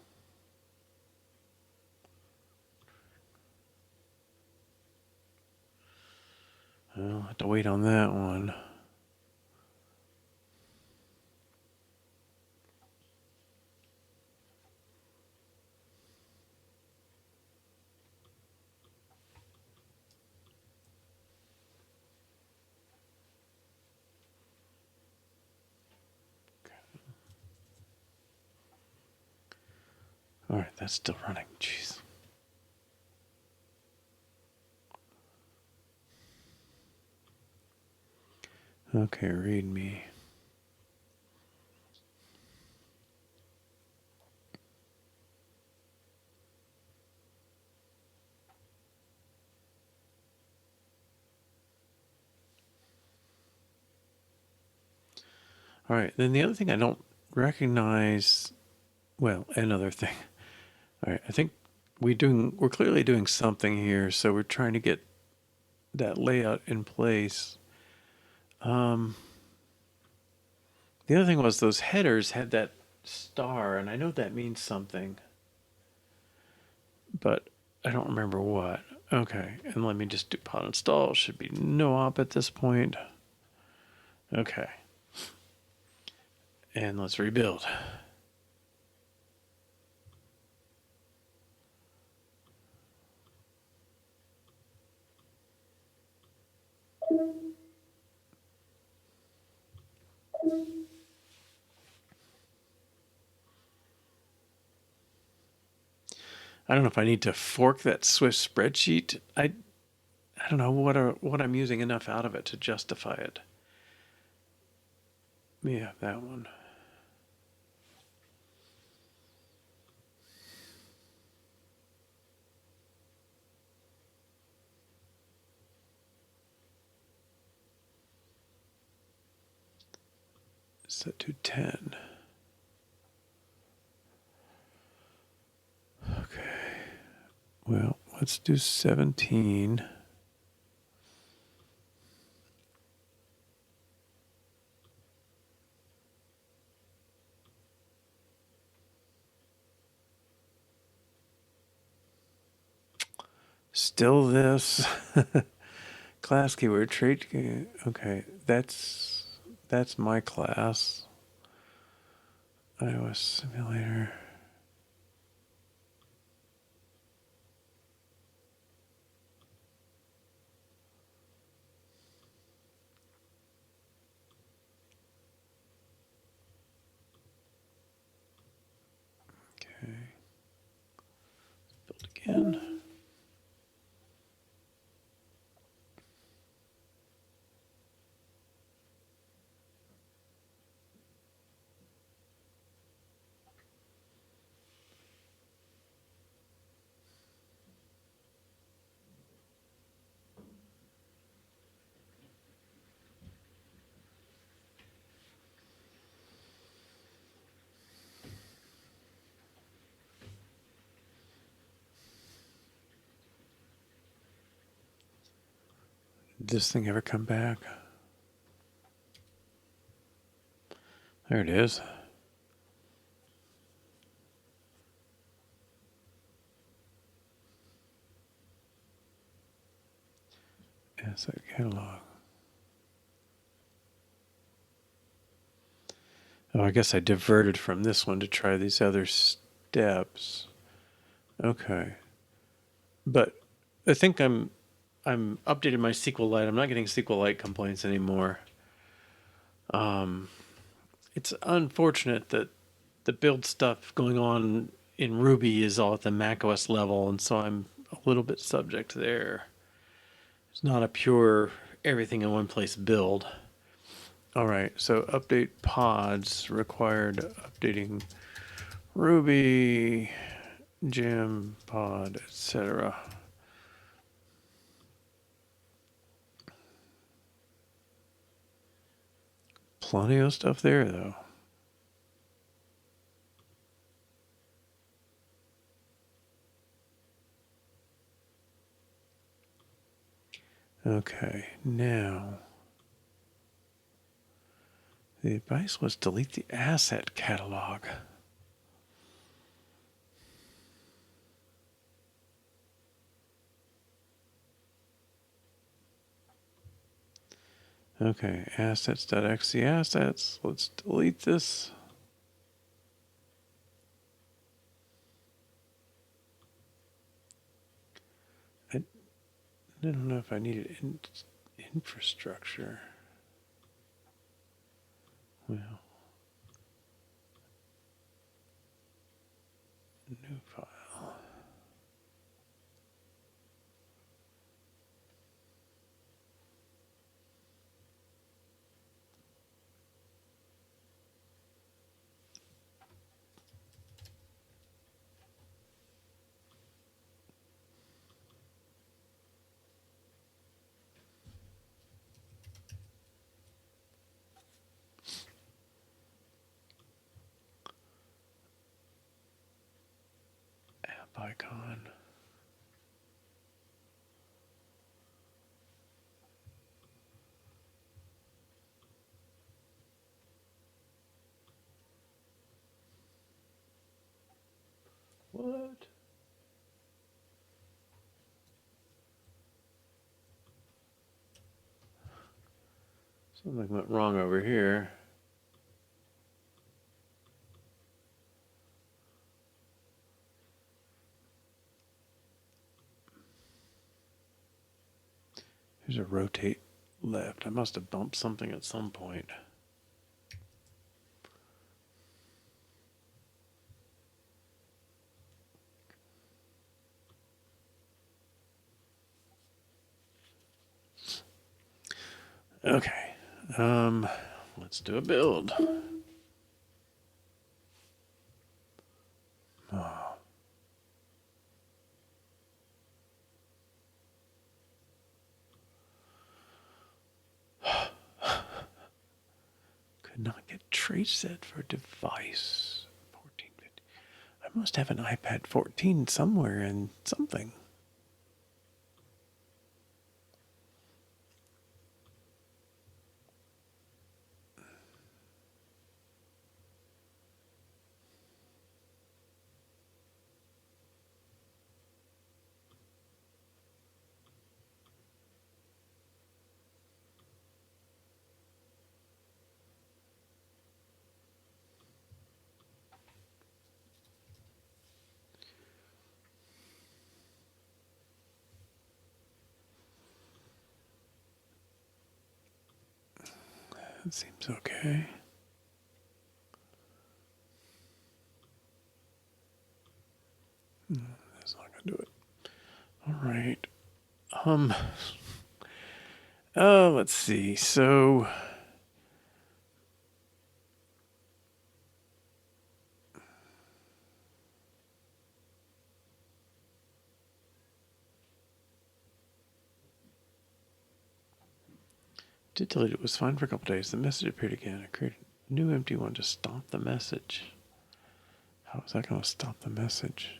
I'll have to wait on that one. All right, that's still running. Jeez. Okay, read me. All right, then the other thing I don't recognize, well, another thing. All right, I think we're clearly doing something here, so we're trying to get that layout in place. The other thing was those headers had that star, and I know that means something, but I don't remember what. Okay, and let me just do pod install. Should be no op at this point. Okay. And let's rebuild. I don't know if I need to fork that Swift spreadsheet. I don't know what I'm using enough out of it to justify it. Yeah, that one. Set to 10. Okay. Well, let's do 17. Still this. Class keyword trait. Okay, that's my class. iOS simulator. Okay. Build again. Did this thing ever come back? There it is. Asset catalog. Oh, I guess I diverted from this one to try these other steps. Okay. But I think I'm updated my SQLite. I'm not getting SQLite complaints anymore. It's unfortunate that the build stuff going on in Ruby is all at the macOS level, and so I'm a little bit subject there. It's not a pure everything in one place build. All right, so update pods required updating Ruby, gem, pod, etc. Plenty of stuff there, though. Okay, now the advice was delete the asset catalog. Okay, assets.exe assets. Let's delete this. I don't know if I needed infrastructure. Well, new file. App icon. Something went wrong over here. Here's a rotate left. I must have bumped something at some point. Okay, let's do a build. Oh. Could not get trace set for device 1450. I must have an iPad 14 somewhere in something. That seems okay. That's not gonna do it. All right. Let's see. So did delete it. Was fine for a couple days. The message appeared again. I created a new empty one to stop the message. How is that going to stop the message?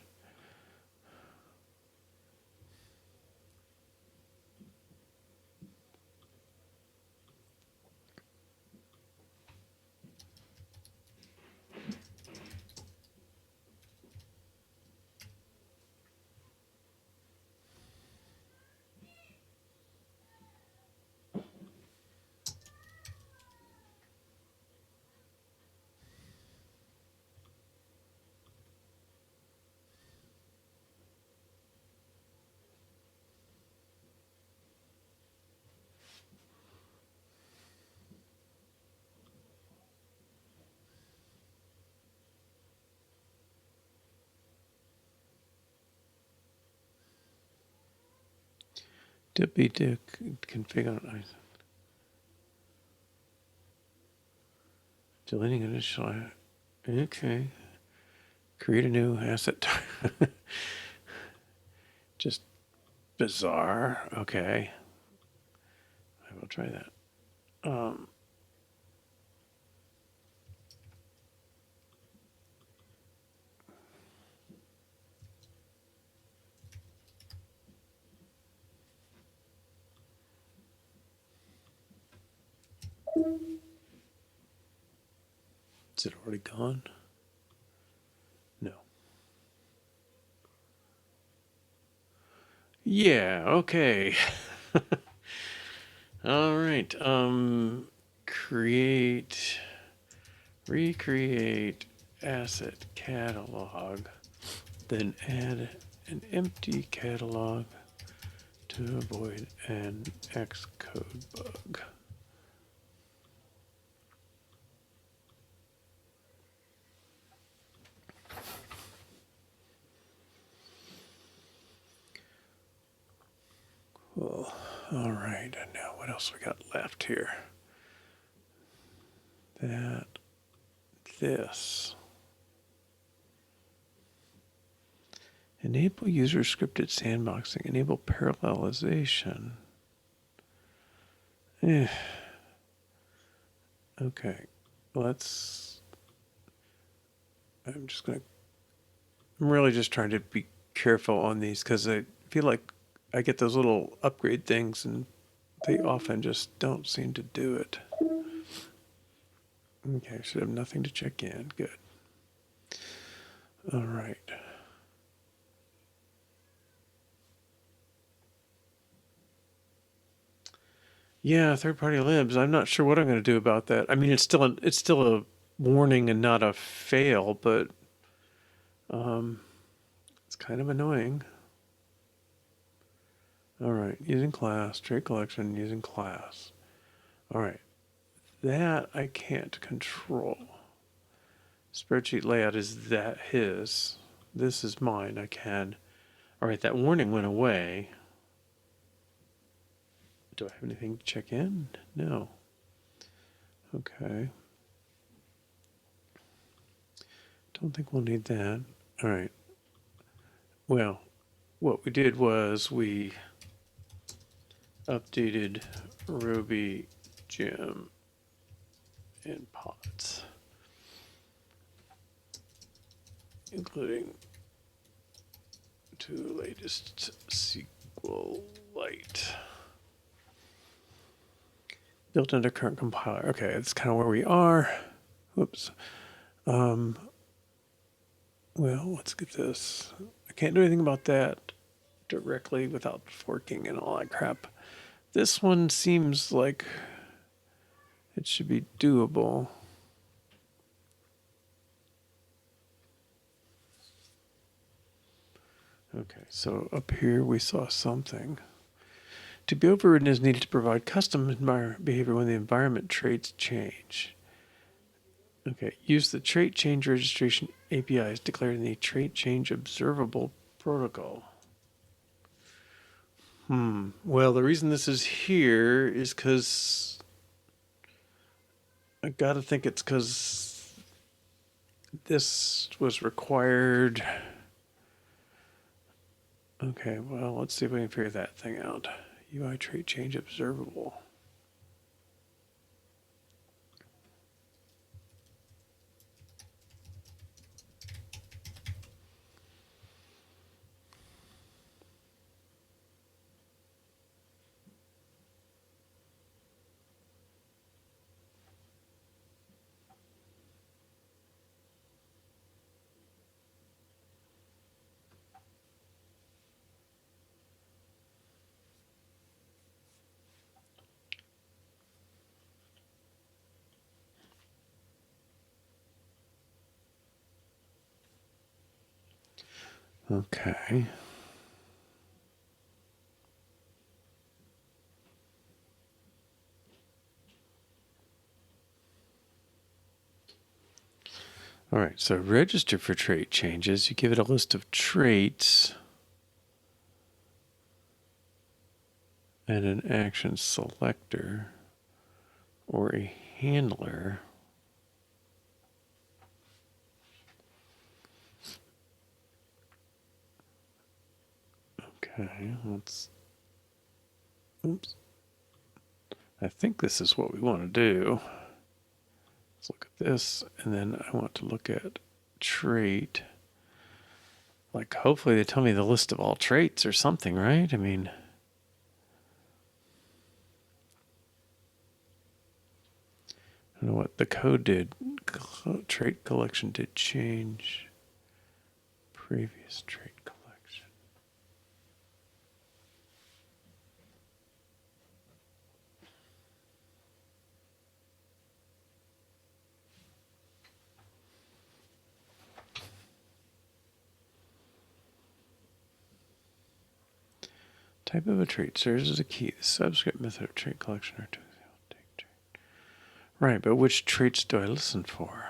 Configure. Deleting initial. Okay. Create a new asset. Just bizarre. Okay. I will try that. Is it already gone? No. Yeah, okay. All right. Recreate asset catalog, then add an empty catalog to avoid an Xcode bug. Cool. All right, and now what else we got left here? This. Enable user scripted sandboxing. Enable parallelization. Okay, I'm really just trying to be careful on these because I feel like I get those little upgrade things and they often just don't seem to do it. Okay, should have nothing to check in. Good. All right. Yeah, third-party libs. I'm not sure what I'm going to do about that. I mean, it's still a warning and not a fail, but um, it's kind of annoying. All right, using class, trait collection, using class. All right, that I can't control. Spreadsheet layout is that his. This is mine. I can. All right, that warning went away. Do I have anything to check in? No. Okay. Don't think we'll need that. All right. Well, what we did was we updated Ruby gem and pods, including to latest SQLite. Built into current compiler. Okay, that's kind of where we are. Whoops. Well, let's get this. I can't do anything about that directly without forking and all that crap. This one seems like it should be doable. Okay, so up here we saw something. To be overridden is needed to provide custom behavior when the environment traits change. Okay, use the trait change registration APIs declared in the trait change observable protocol. Well, the reason this is here is because I gotta think it's because this was required. Okay, well, let's see if we can figure that thing out. UI trait change observable. Okay. All right, so register for trait changes. You give it a list of traits and an action selector or a handler. Okay, let's, oops. I think this is what we want to do. Let's look at this, and then I want to look at trait. Like, hopefully they tell me the list of all traits or something, right? I mean, I don't know what the code did. Trait collection did change. Previous trait collection. Type of a trait serves as a key. The subscript method of trait collection or right, but which traits do I listen for?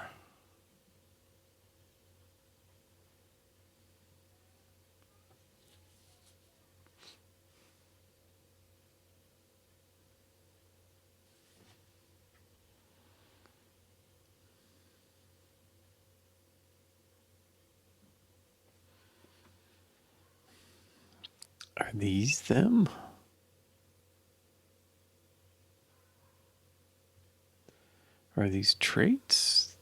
Are these them? Are these traits?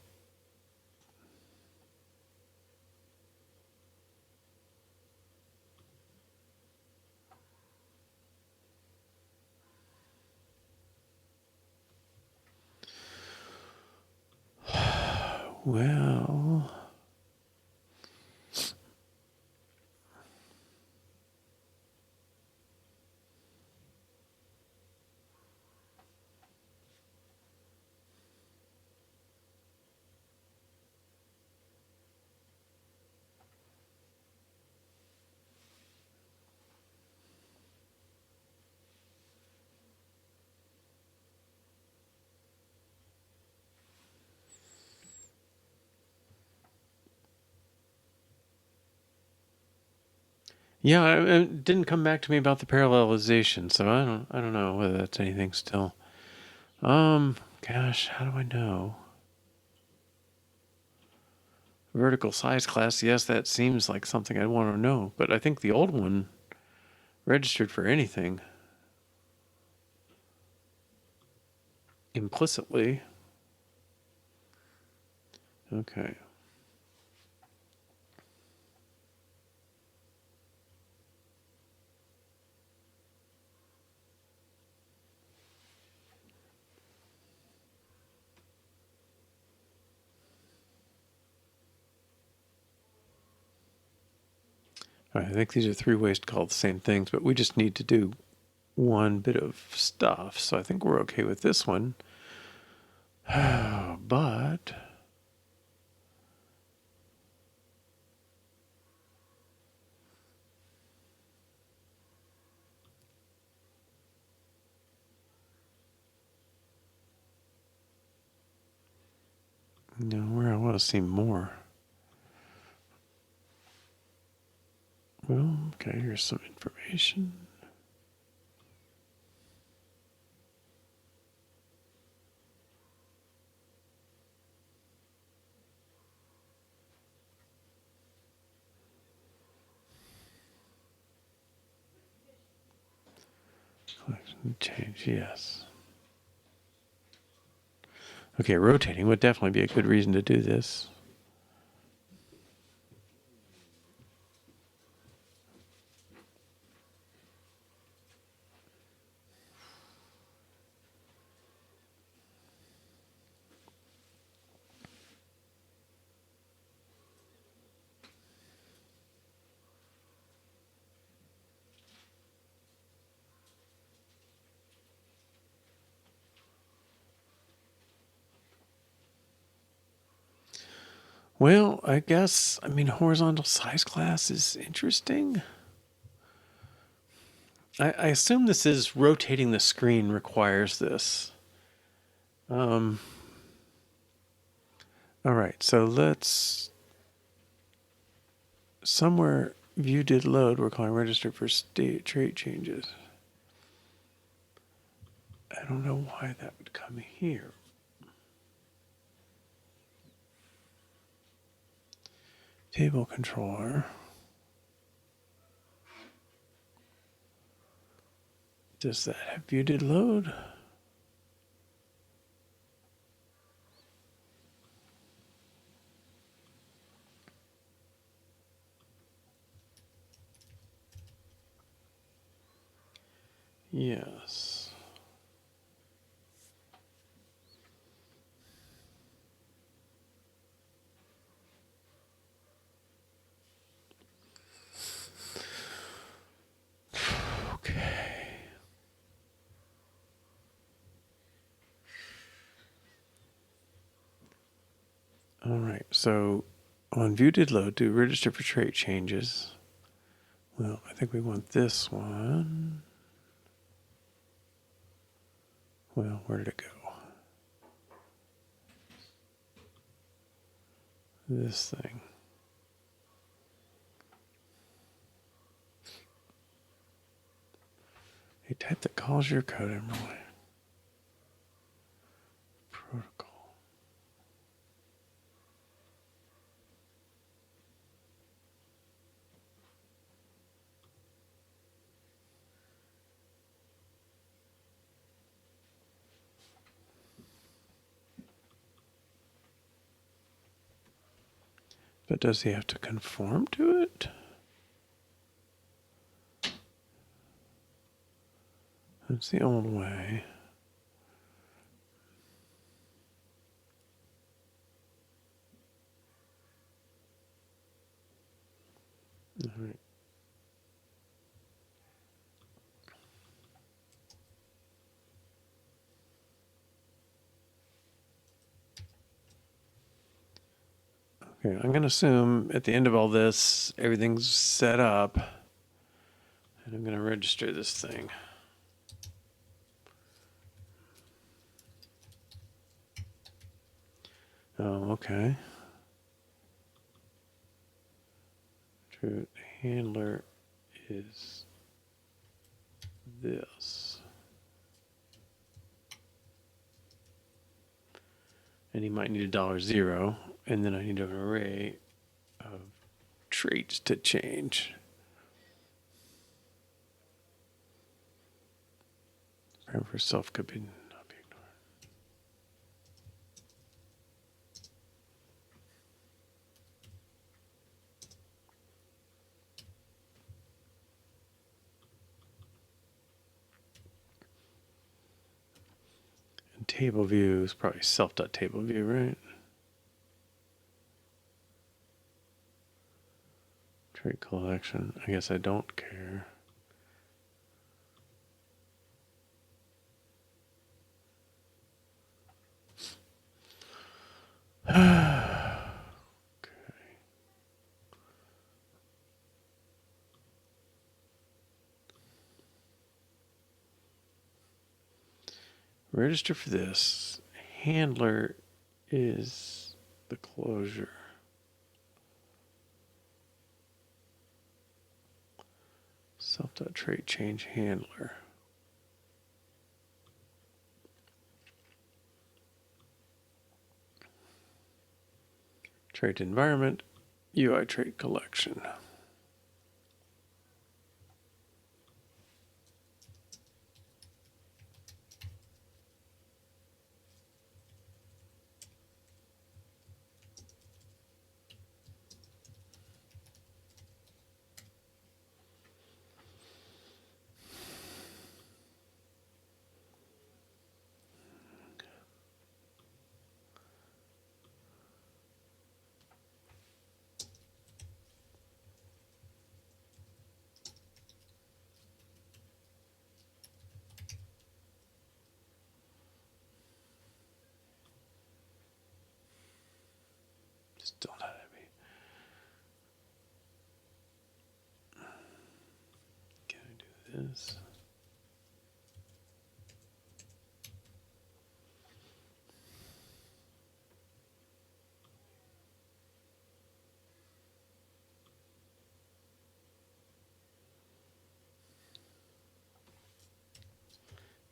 Well, Yeah, it didn't come back to me about the parallelization, so I don't know whether that's anything still. Gosh, how do I know? Vertical size class, yes, that seems like something I'd want to know, but I think the old one registered for anything implicitly. Okay. All right, I think these are three ways to call the same things, but we just need to do one bit of stuff, so I think we're okay with this one. But you know where I want to see more. Well, okay, here's some information. Collection change, yes. Okay, rotating would definitely be a good reason to do this. Well, I guess, I mean, horizontal size class is interesting. I assume this is rotating the screen requires this. All right, so let's, somewhere view did load, we're calling register for state trait changes. I don't know why that would come here. Table controller. Does that have view did load? Yes. Okay. All right, so on view did load, do register for trait changes. Well, I think we want this one. Well, where did it go? This thing. A type that calls your code, Emily. Protocol. But does he have to conform to it? That's the old way. All right. Okay, I'm going to assume at the end of all this, everything's set up. And I'm going to register this thing. Oh, okay. True handler is this. And he might need $0, and then I need an array of traits to change. Parameter self could be not be ignored. And table view is probably self.table view, right? Trait collection. I guess I don't care. Register for this. Handler is the closure. Self.trait change handler. Trait environment, UI trait collection. Still not happy. Can I do this?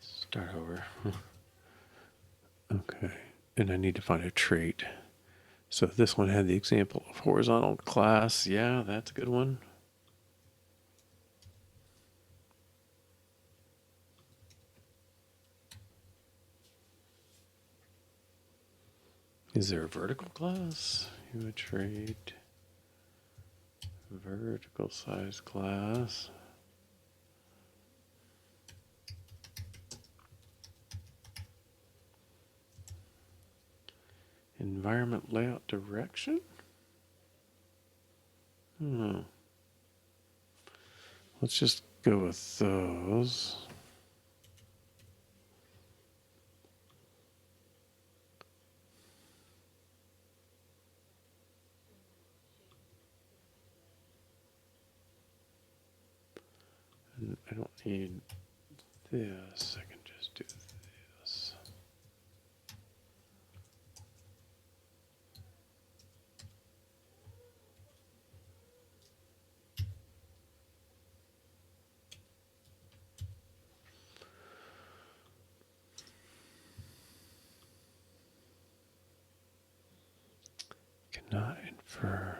Start over. Okay, and I need to find a trait. So this one had the example of horizontal class. Yeah, that's a good one. Is there a vertical class? UI trait. Vertical size class. Environment layout direction? Let's just go with those. And I don't need this. I can just do this. Cannot infer.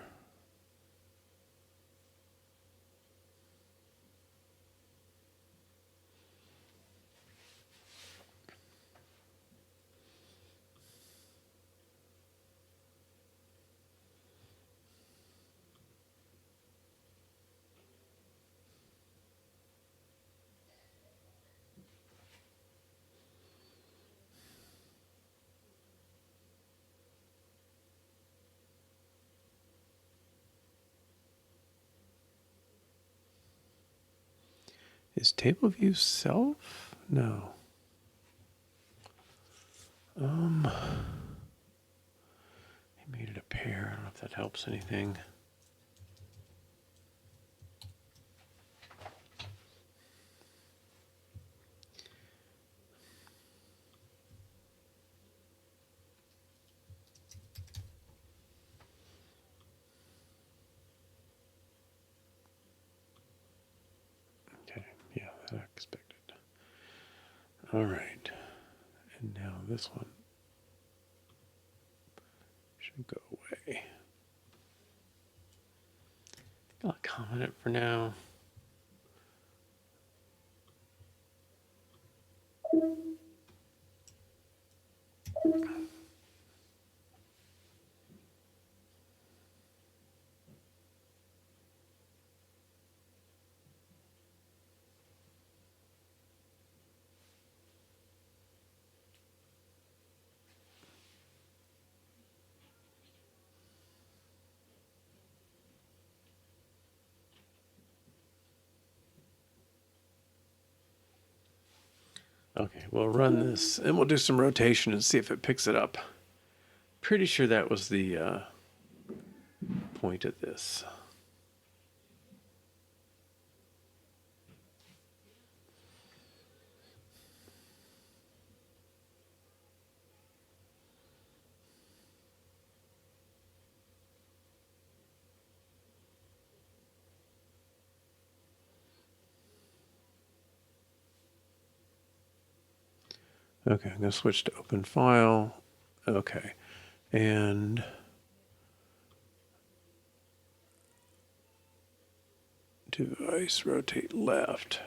Is table view self? No. He made it a pair. I don't know if that helps anything. expected. All right. And now this one should go away. I'll comment it for now. Okay, we'll run this and we'll do some rotation and see if it picks it up. Pretty sure that was the point of this. Okay, I'm going to switch to open file. Okay, and device rotate left.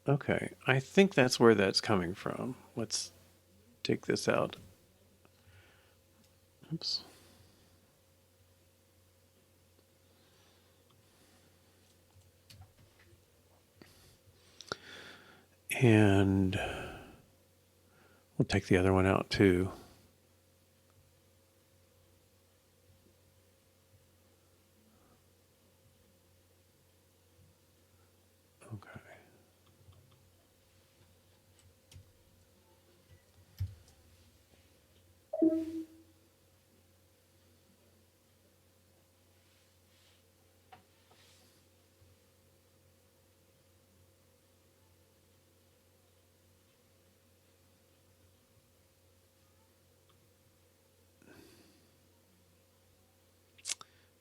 Okay, I think that's where that's coming from. Let's take this out. Oops. And we'll take the other one out too. Okay.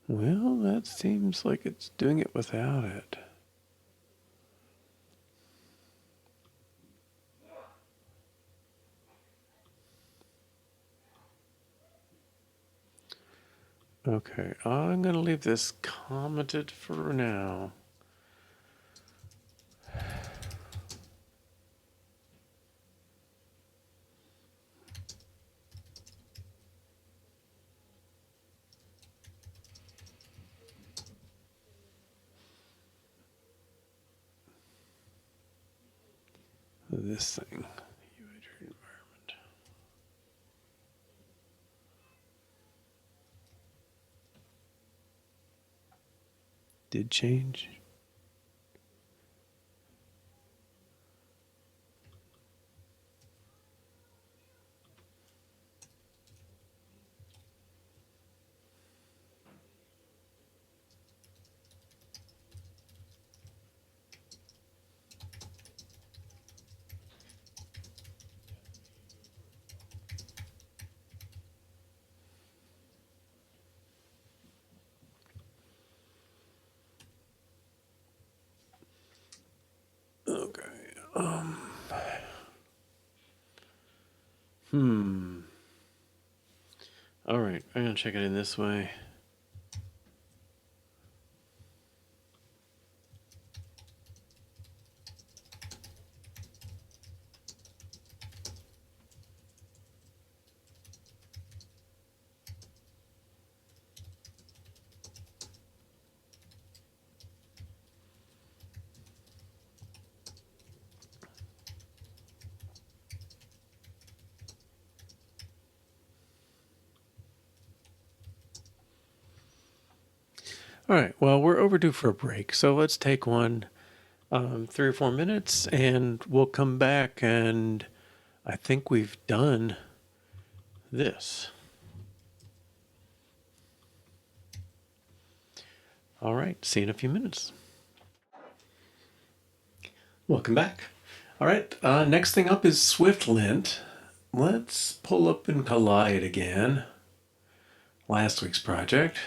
Well, that seems like it's doing it without it. Okay, I'm going to leave this commented for now. This thing, environment. Did change. Okay. All right, I'm gonna check it in this way. All right, well, we're overdue for a break, so let's take one 3 or 4 minutes and we'll come back, and I think we've done this. All right, see you in a few minutes. Welcome back. All right, next thing up is Swiftlint. Let's pull up and collide again. Last week's project.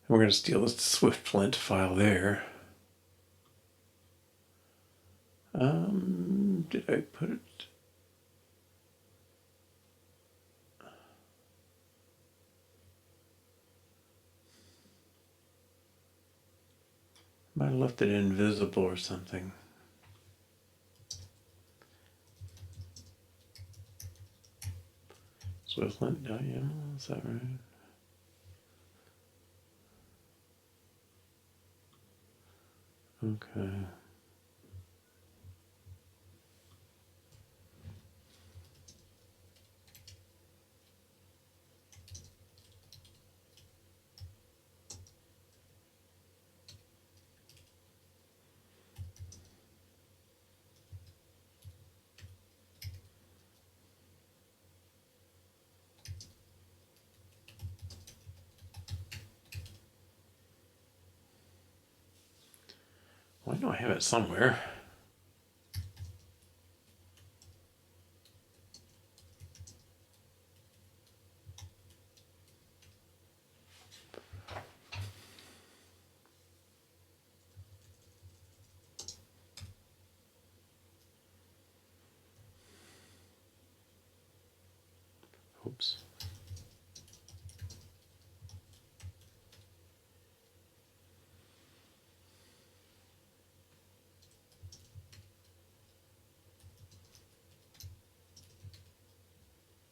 We're going to steal this Swiftlint file there. Did I put it? Might have left it invisible or something. Swiftlint.yaml, is that right? Okay. Well, I know I have it somewhere. Oops.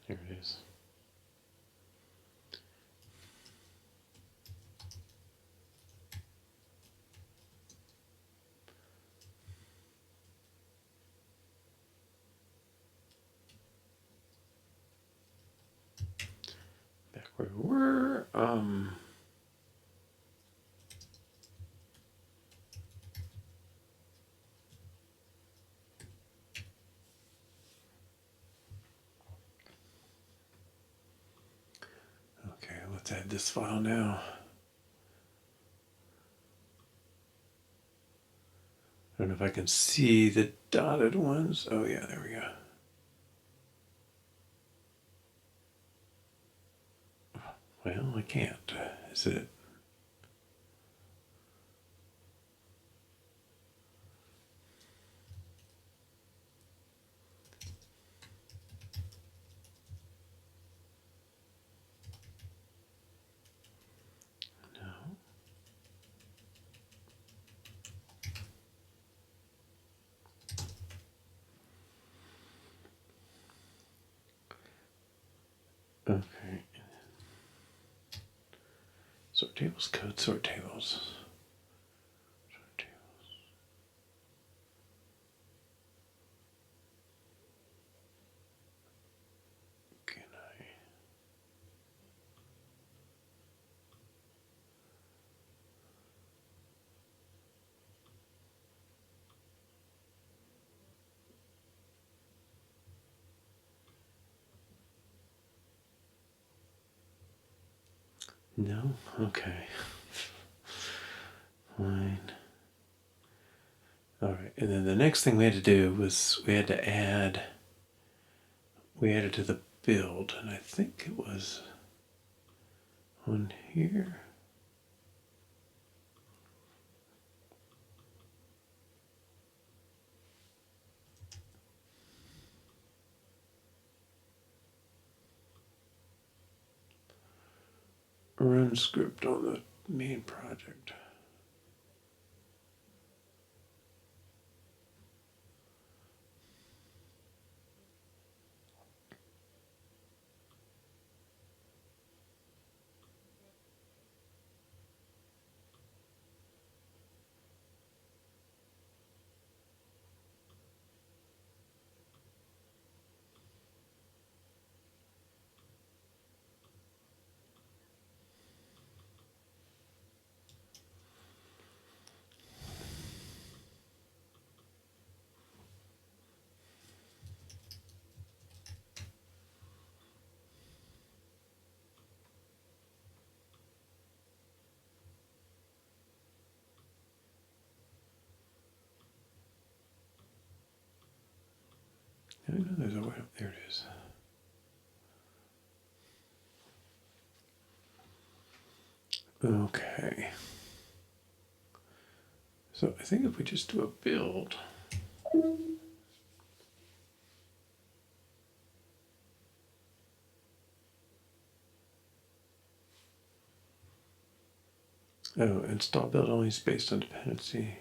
Here it is. Back where we were. Okay, let's add this file now. I don't know if I can see the dotted ones. Oh yeah, there we go. Well, I can't. Is it? No. Okay. Sort tables, code sort tables. Sort tables. Can I? No? Okay. Fine. All right. And then the next thing we had to do was we had to add, we added to the build, and I think it was on here. Run script on the main project. I know there's a way up there. It is. Okay. So I think if we just do a build, install build only is based on dependency.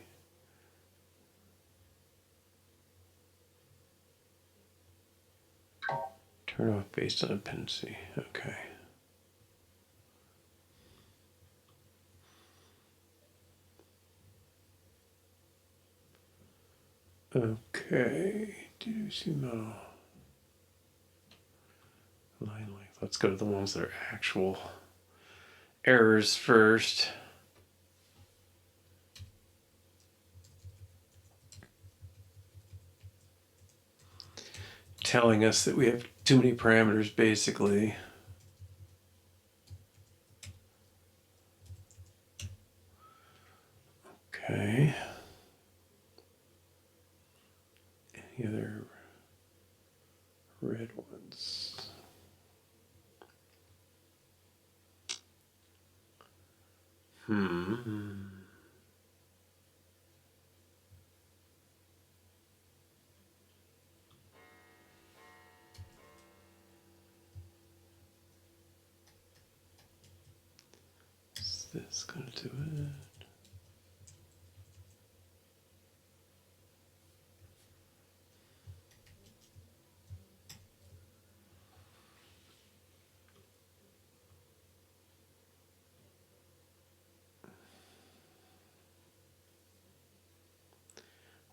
Turn off based on dependency. Okay. Okay. Do see model line length. Let's go to the ones that are actual errors first. Telling us that we have too many parameters, basically. Okay. Any other red ones? Is this going to do it?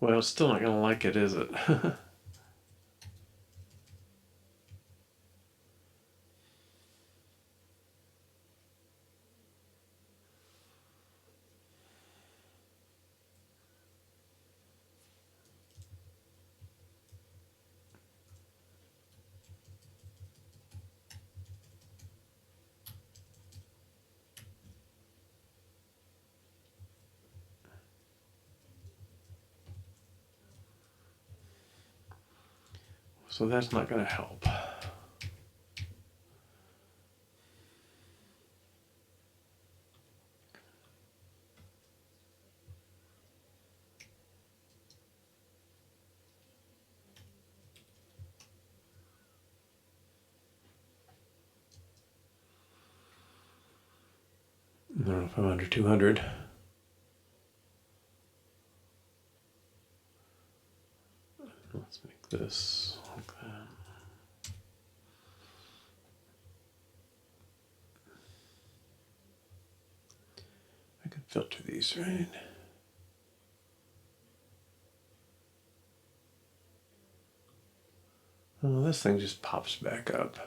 Well, it's still not going to like it, is it? So that's not going to help. I don't know if I'm under 200. Let's make this like that. I could filter these, right? Oh, this thing just pops back up.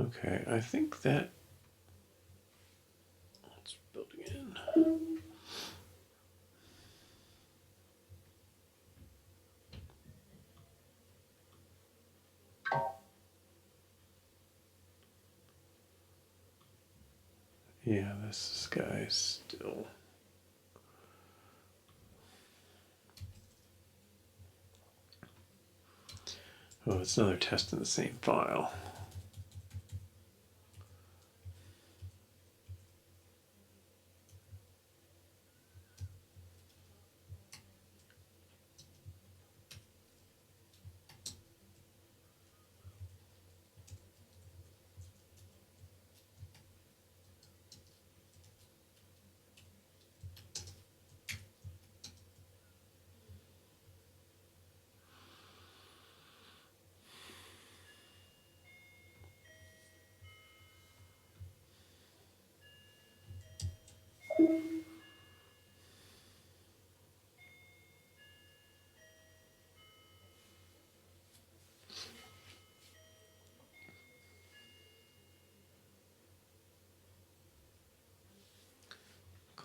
Okay, I think that, let's build again. Yeah, this guy's still. Oh, it's another test in the same file.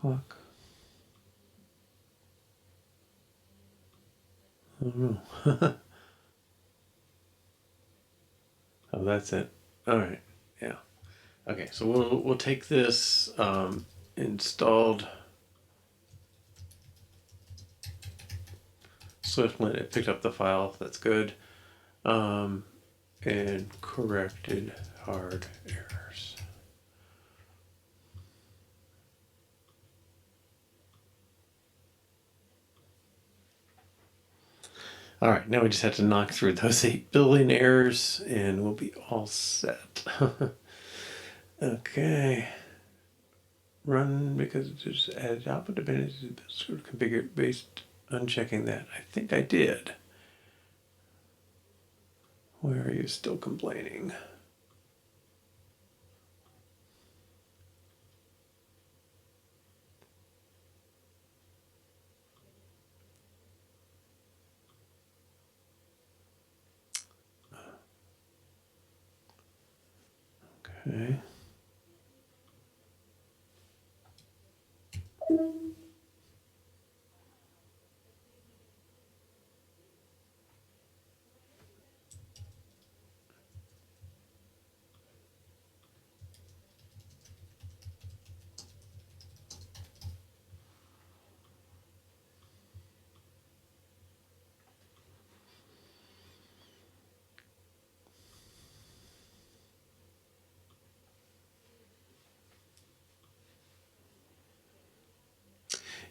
clock. I don't know. Oh, that's it. All right. Yeah. Okay. So we'll take this installed Swiftlint. It picked up the file. That's good. And corrected hard errors. All right, now we just have to knock through those 8 billion errors and we'll be all set. Okay. Run because it just added output dependencies to the script configured based on checking that. I think I did. Where are you still complaining? Okay.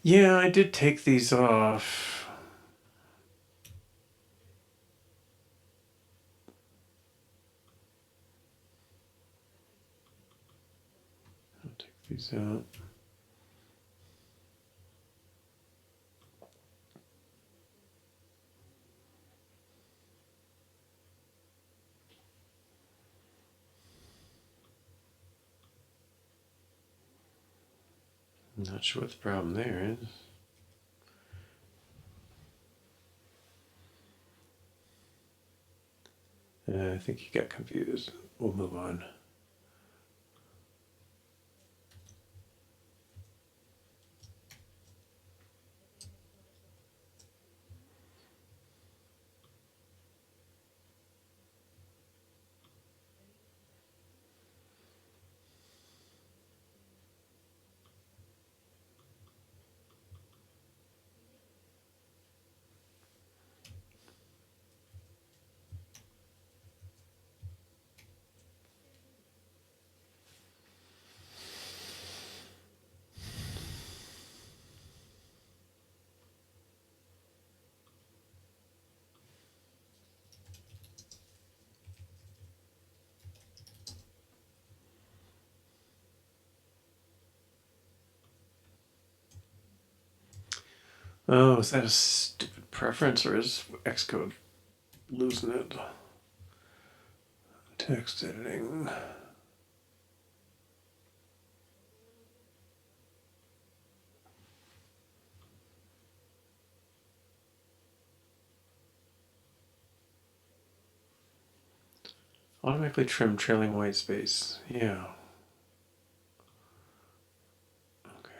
Yeah, I did take these off. I'll take these out. I'm not sure what the problem there is. I think he got confused. We'll move on. Oh, is that a stupid preference or is Xcode losing it? Text editing. Automatically trim trailing white space. Yeah. Okay.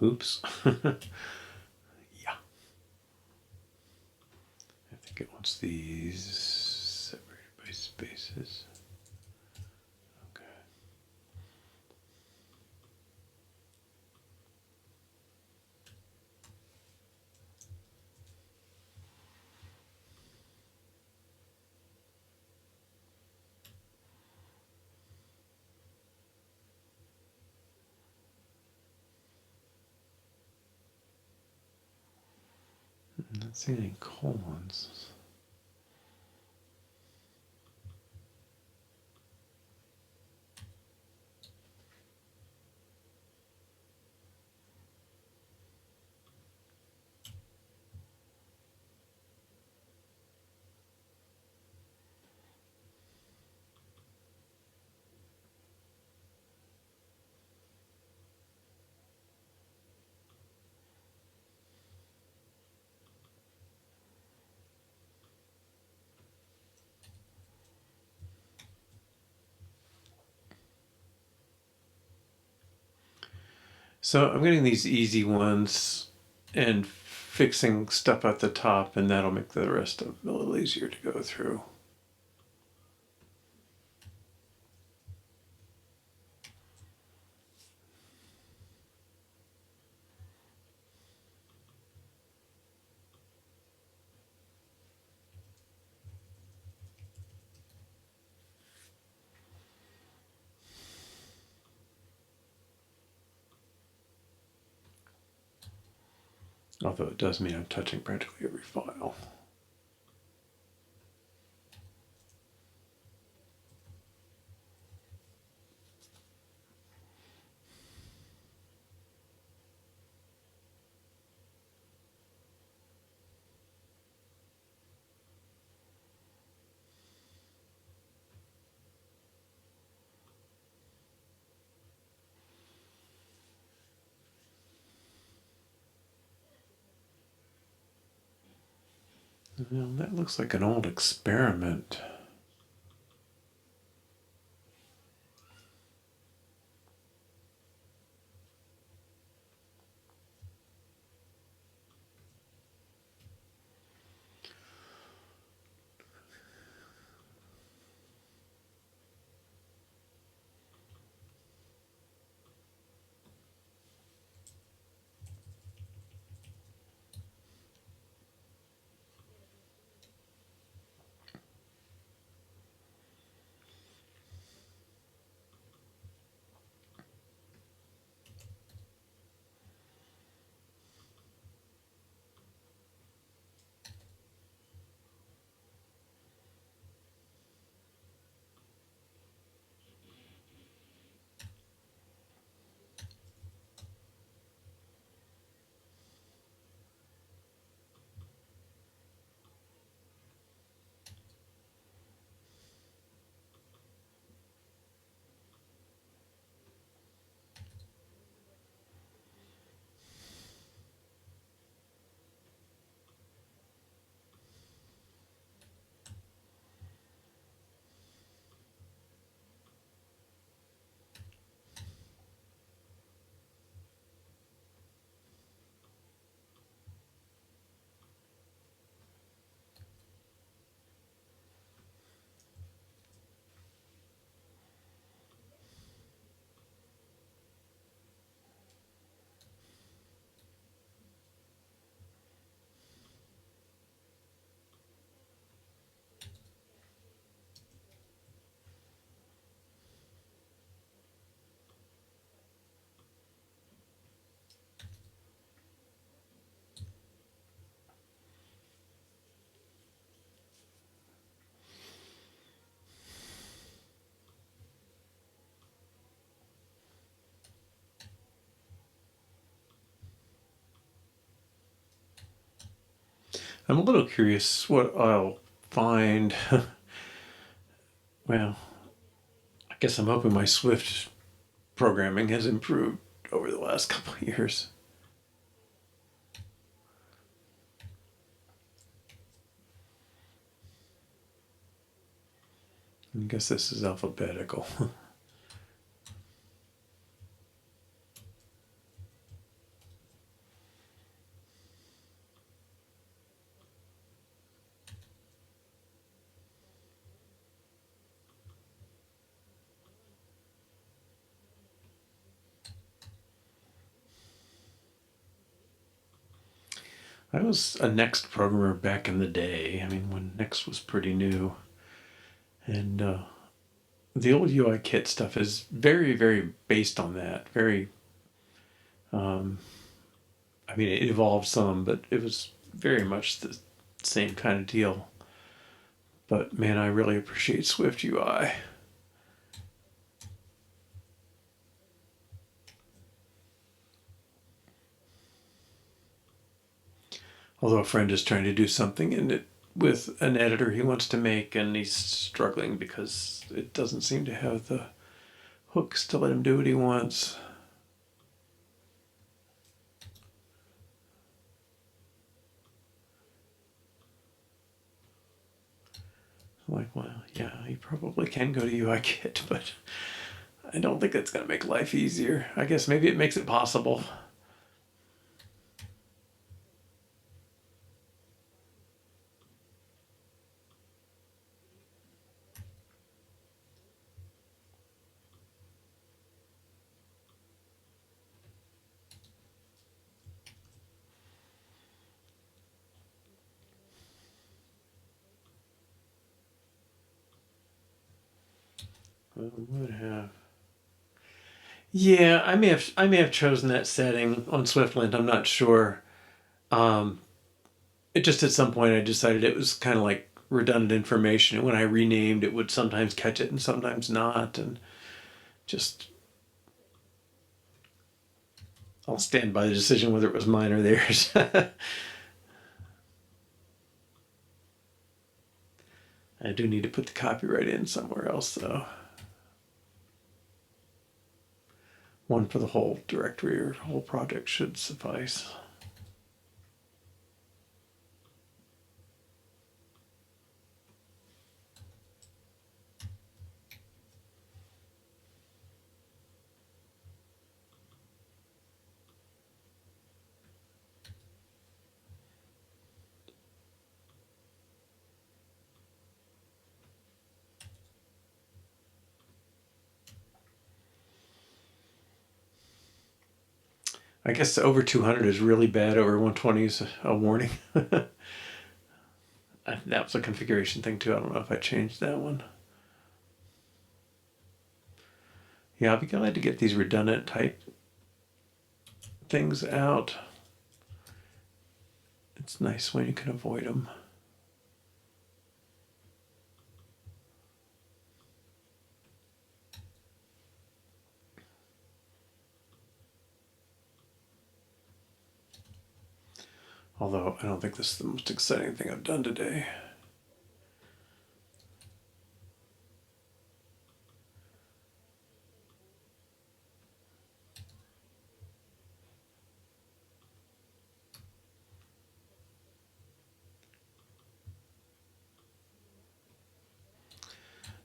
Oops. Yeah. I think it wants these separated by spaces. Okay. I'm not seeing any colons. So I'm getting these easy ones and fixing stuff at the top, and that'll make the rest of it a little easier to go through. Although it does mean I'm touching practically every file. Well, that looks like an old experiment. I'm a little curious what I'll find. Well, I guess I'm hoping my Swift programming has improved over the last couple of years. I guess this is alphabetical. I was a Next programmer back in the day. I mean, when Next was pretty new. And the old UI kit stuff is very, very based on that. Very, um, I mean, it evolved some, but it was very much the same kind of deal. But man, I really appreciate Swift UI. Although a friend is trying to do something in it with an editor he wants to make, and he's struggling because it doesn't seem to have the hooks to let him do what he wants. I'm like, well, yeah, you probably can go to UIKit, but I don't think that's going to make life easier. I guess maybe it makes it possible. Would have. Yeah, I may have chosen that setting on Swiftlint. I'm not sure. Um, it just at some point I decided it was kind of like redundant information. When I renamed, it would sometimes catch it and sometimes not, and just I'll stand by the decision whether it was mine or theirs. I do need to put the copyright in somewhere else though. One for the whole directory or whole project should suffice. I guess over 200 is really bad. Over 120 is a warning. That was a configuration thing too. I don't know if I changed that one. Yeah, I'll be glad to get these redundant type things out. It's nice when you can avoid them. Although I don't think this is the most exciting thing I've done today.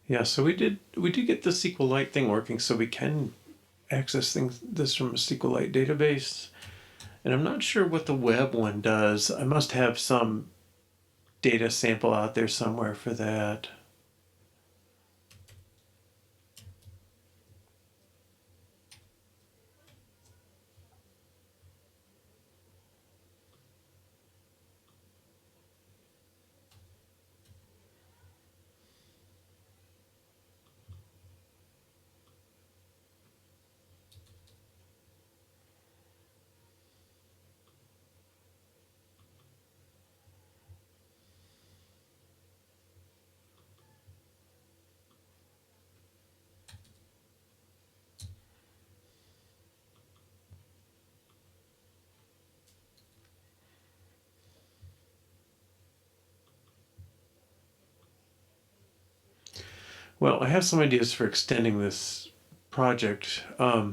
Yeah, so we did get the SQLite thing working, so we can access this from a SQLite database. And I'm not sure what the web one does. I must have some data sample out there somewhere for that. Well, I have some ideas for extending this project. I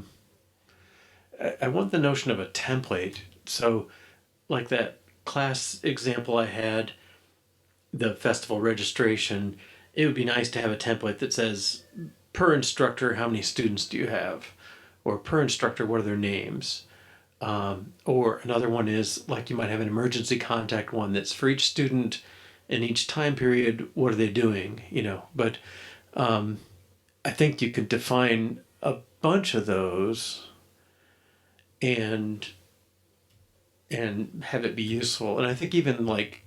want the notion of a template. So, like that class example I had, the festival registration, it would be nice to have a template that says, per instructor, how many students do you have? Or per instructor, what are their names? Or another one is like you might have an emergency contact one that's for each student in each time period, what are they doing? But um, I think you could define a bunch of those and and have it be useful. And I think even like,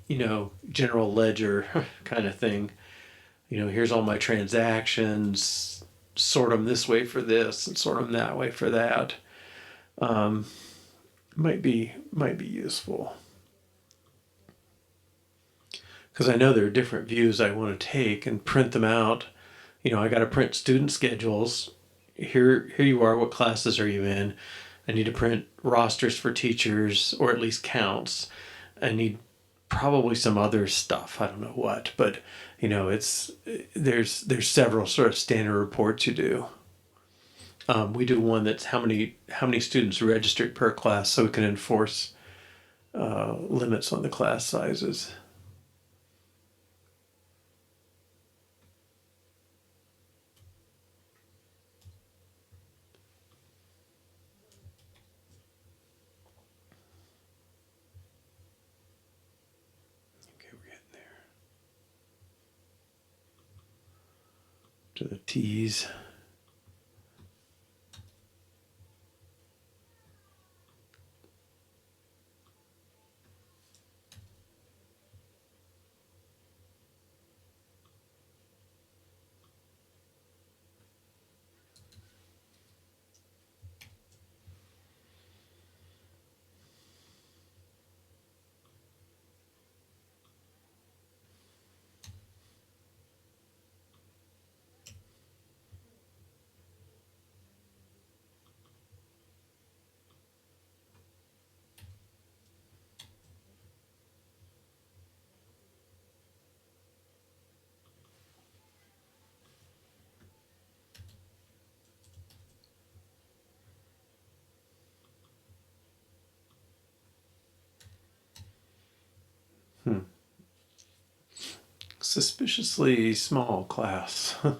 general ledger kind of thing, here's all my transactions, sort them this way for this and sort them that way for that. Might be useful. Because I know there are different views I want to take and print them out. I got to print student schedules. Here you are. What classes are you in? I need to print rosters for teachers, or at least counts. I need probably some other stuff. I don't know what, but it's there's several sort of standard reports you do. We do one that's how many students registered per class, so we can enforce limits on the class sizes. Okay, we're getting there to the T's. Suspiciously small class. I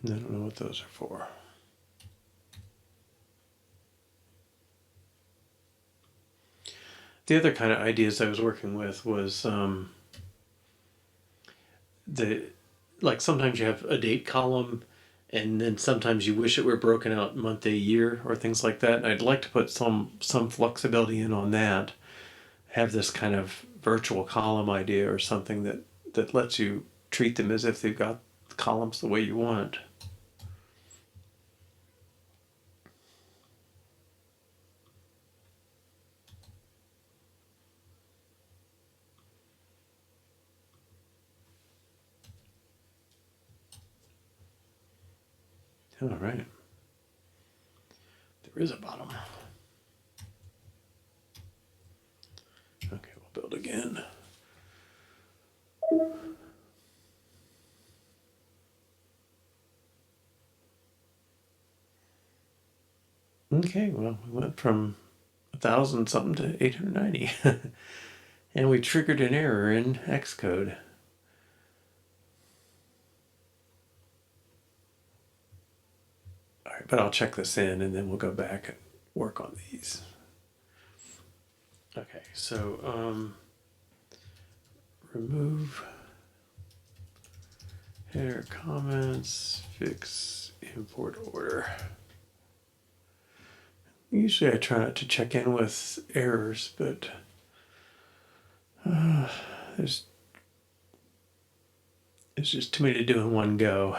don't know what those are for. The other kind of ideas I was working with was the like sometimes you have a date column, and then sometimes you wish it were broken out month, day, year, or things like that. And I'd like to put some flexibility in on that. Have this kind of virtual column idea or something that lets you treat them as if they've got columns the way you want. All right. There is a bottom. Okay, we'll build again. Okay, well, we went from 1,000 something to 890. And we triggered an error in Xcode. All right, but I'll check this in and then we'll go back and work on these. Okay, so remove header comments, fix import order. Usually I try not to check in with errors, but there's just too many to do in one go.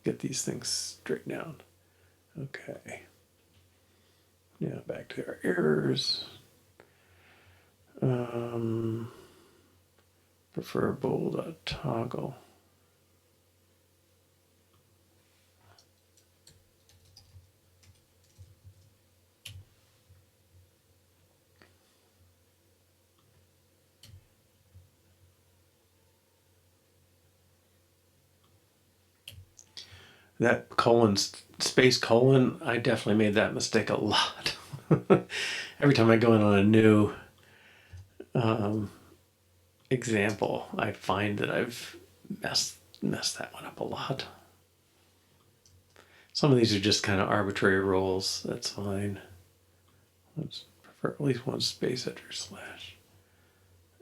Get these things straightened out. Okay. Yeah, back to our errors. Prefer bold toggle. That colon, space colon, I definitely made that mistake a lot. Every time I go in on a new example, I find that I've messed that one up a lot. Some of these are just kind of arbitrary rules. That's fine. Let's prefer at least one space after slash.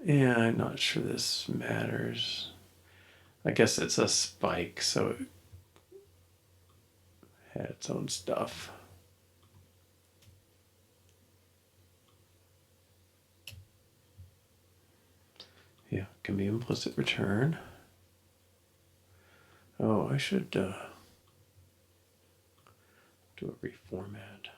Yeah, I'm not sure this matters. I guess it's a spike, so had its own stuff. Yeah, can be implicit return. Oh, I should do a reformat.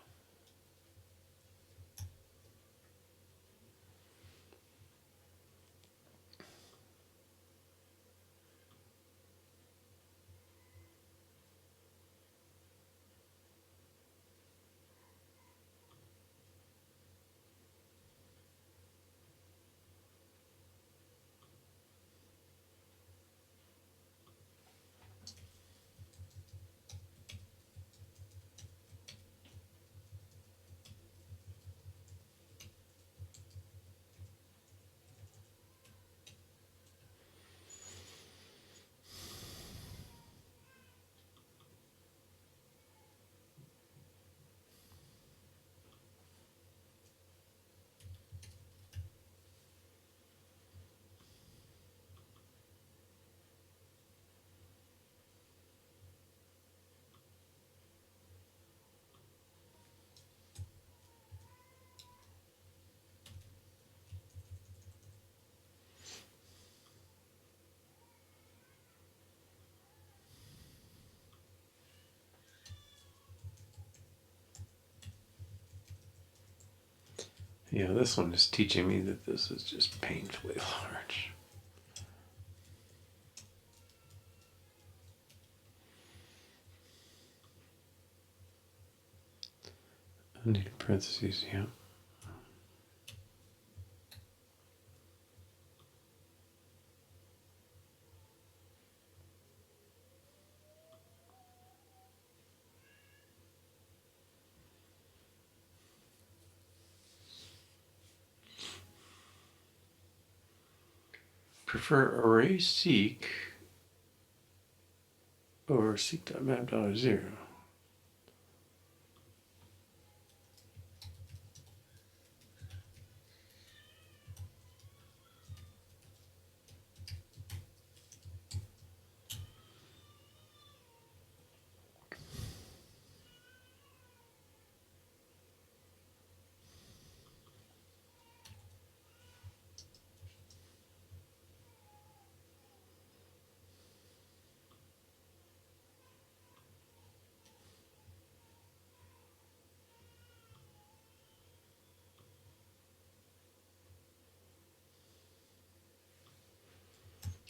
Yeah, this one is teaching me that this is just painfully large. I need parentheses, yeah. Prefer array seek over seek.map.0.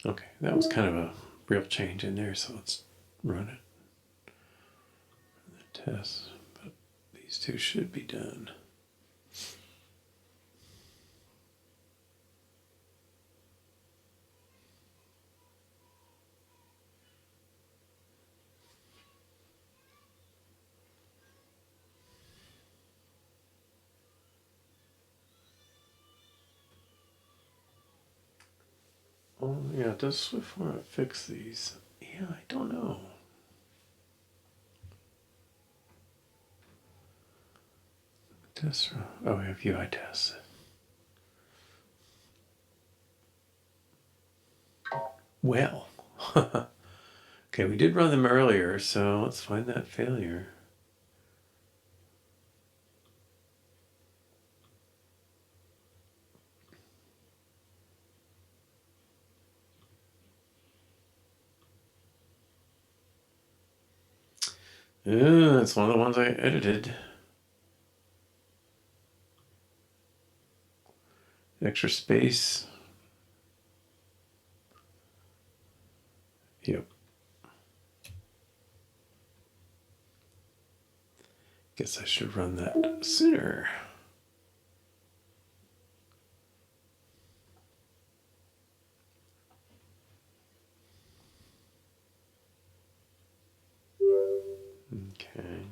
Okay, that was kind of a real change in there, so let's run it. The test, but these two should be done. Oh yeah, does Swiftlint fix these? Yeah, I don't know. Test. Oh, we have UI tests. Well, okay, we did run them earlier, so let's find that failure. Yeah, that's one of the ones I edited. Extra space. Yep. Guess I should run that sooner. Okay.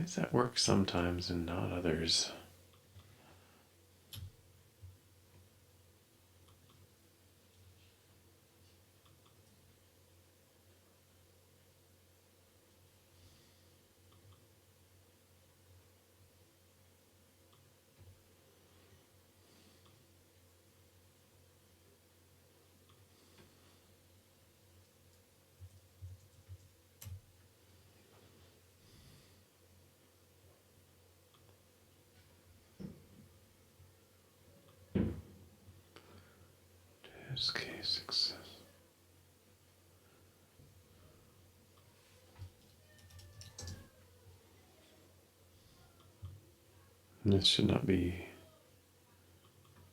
does that work sometimes and not others? Test case success. This should not be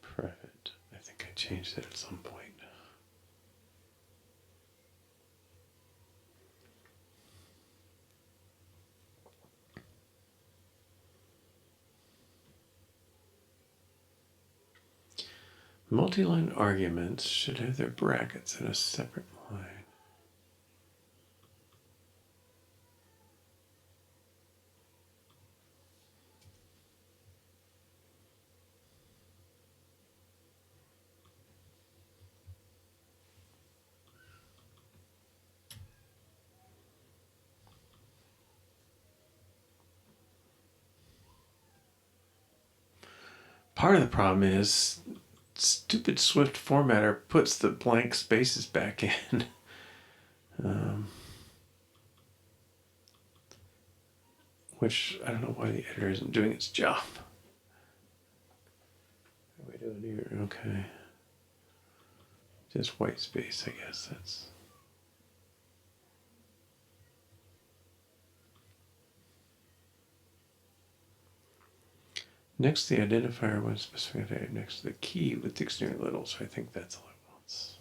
private. I think I changed it at some point. Multi-line arguments should have their brackets in a separate line. Part of the problem is stupid Swift formatter puts the blank spaces back in. Which I don't know why the editor isn't doing its job. What are we doing here? Okay. Just white space, I guess. That's. Next to the identifier, one specific type next to the key with dictionary little, so I think that's all it wants.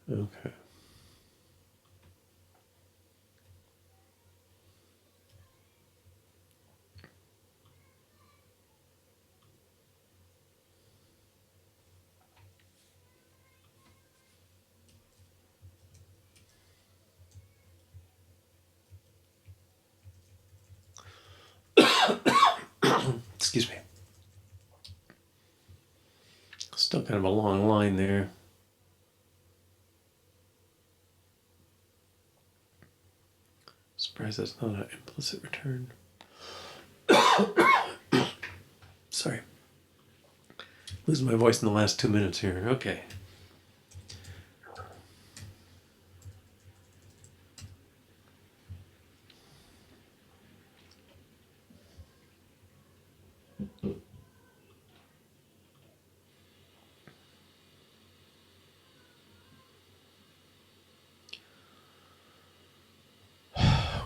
Okay. Excuse me. Still kind of a long line there. Surprised that's not an implicit return. Sorry. Losing my voice in the last 2 minutes here. Okay.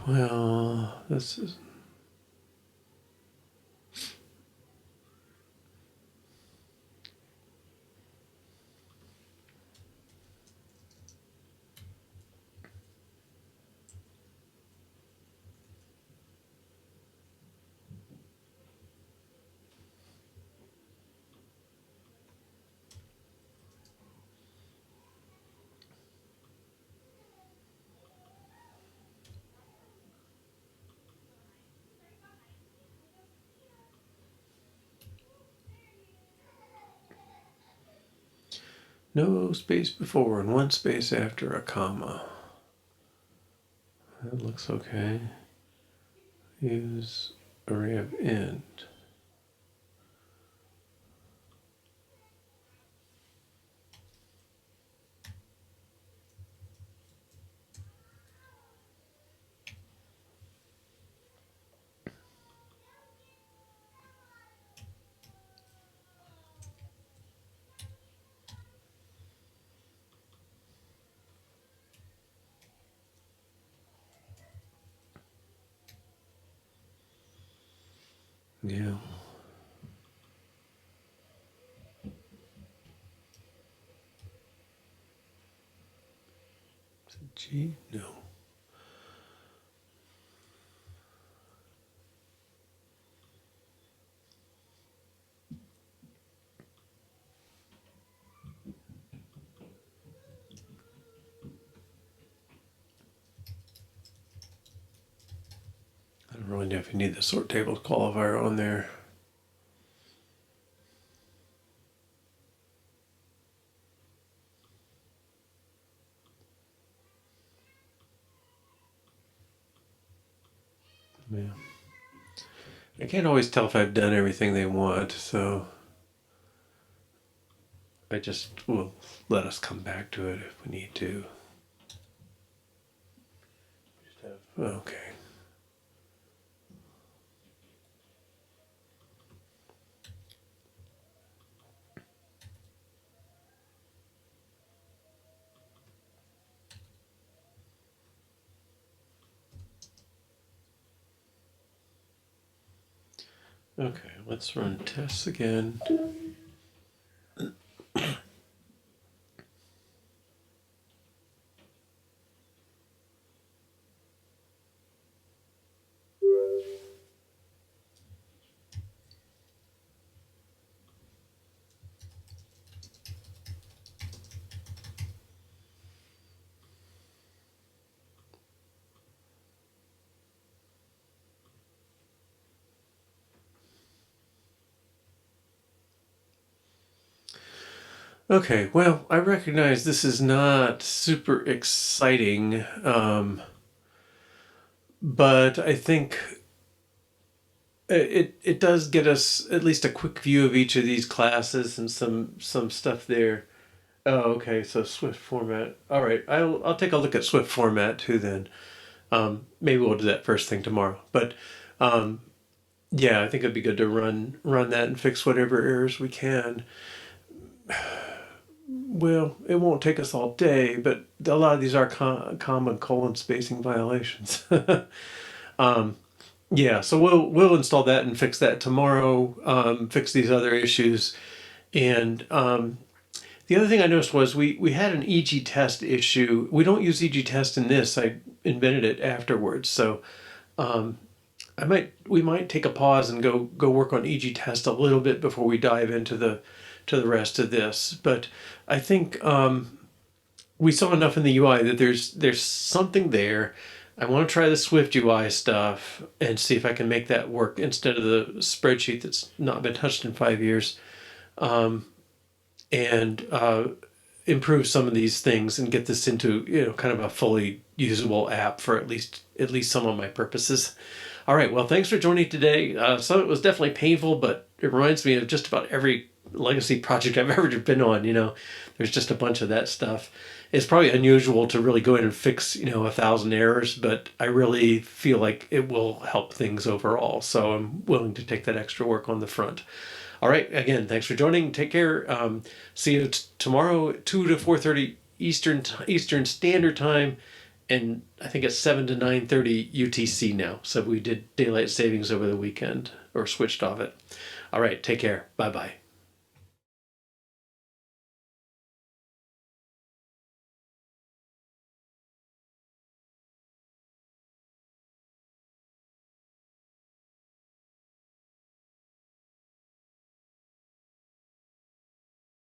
Well, this is. No space before and one space after a comma. That looks okay. Use array of end. Yeah. Is it G? No. find out if you need the SortTables qualifier on there. Yeah. I can't always tell if I've done everything they want, so I just will let us come back to it if we need to. Okay. Okay, let's run tests again. Okay, well, I recognize this is not super exciting, but I think it does get us at least a quick view of each of these classes and some stuff there. Oh, okay, so Swift format. All right, I'll take a look at Swift format too then. Maybe we'll do that first thing tomorrow. But yeah, I think it'd be good to run that and fix whatever errors we can. Well, it won't take us all day, but a lot of these are common colon spacing violations. Yeah, so we'll install that and fix that tomorrow. Fix these other issues, and the other thing I noticed was we had an EG test issue. We don't use EG test in this. I invented it afterwards, so we might take a pause and go work on EG test a little bit before we dive into the rest of this. But I think we saw enough in the UI that there's something there. I want to try the Swift UI stuff and see if I can make that work instead of the spreadsheet that's not been touched in 5 years, and improve some of these things and get this into kind of a fully usable app for at least some of my purposes. All right, well, thanks for joining today. Some of it was definitely painful, but it reminds me of just about every legacy project I've ever been on. There's just a bunch of that stuff. It's probably unusual to really go in and fix 1,000 errors, but I really feel like it will help things overall, so I'm willing to take that extra work on the front. All right, again, thanks for joining. Take care. See you tomorrow, 2 to 4:30 Eastern Standard Time, and I think it's 7 to 9:30 UTC now. So we did daylight savings over the weekend, or switched off it. All right, take care. Bye-bye.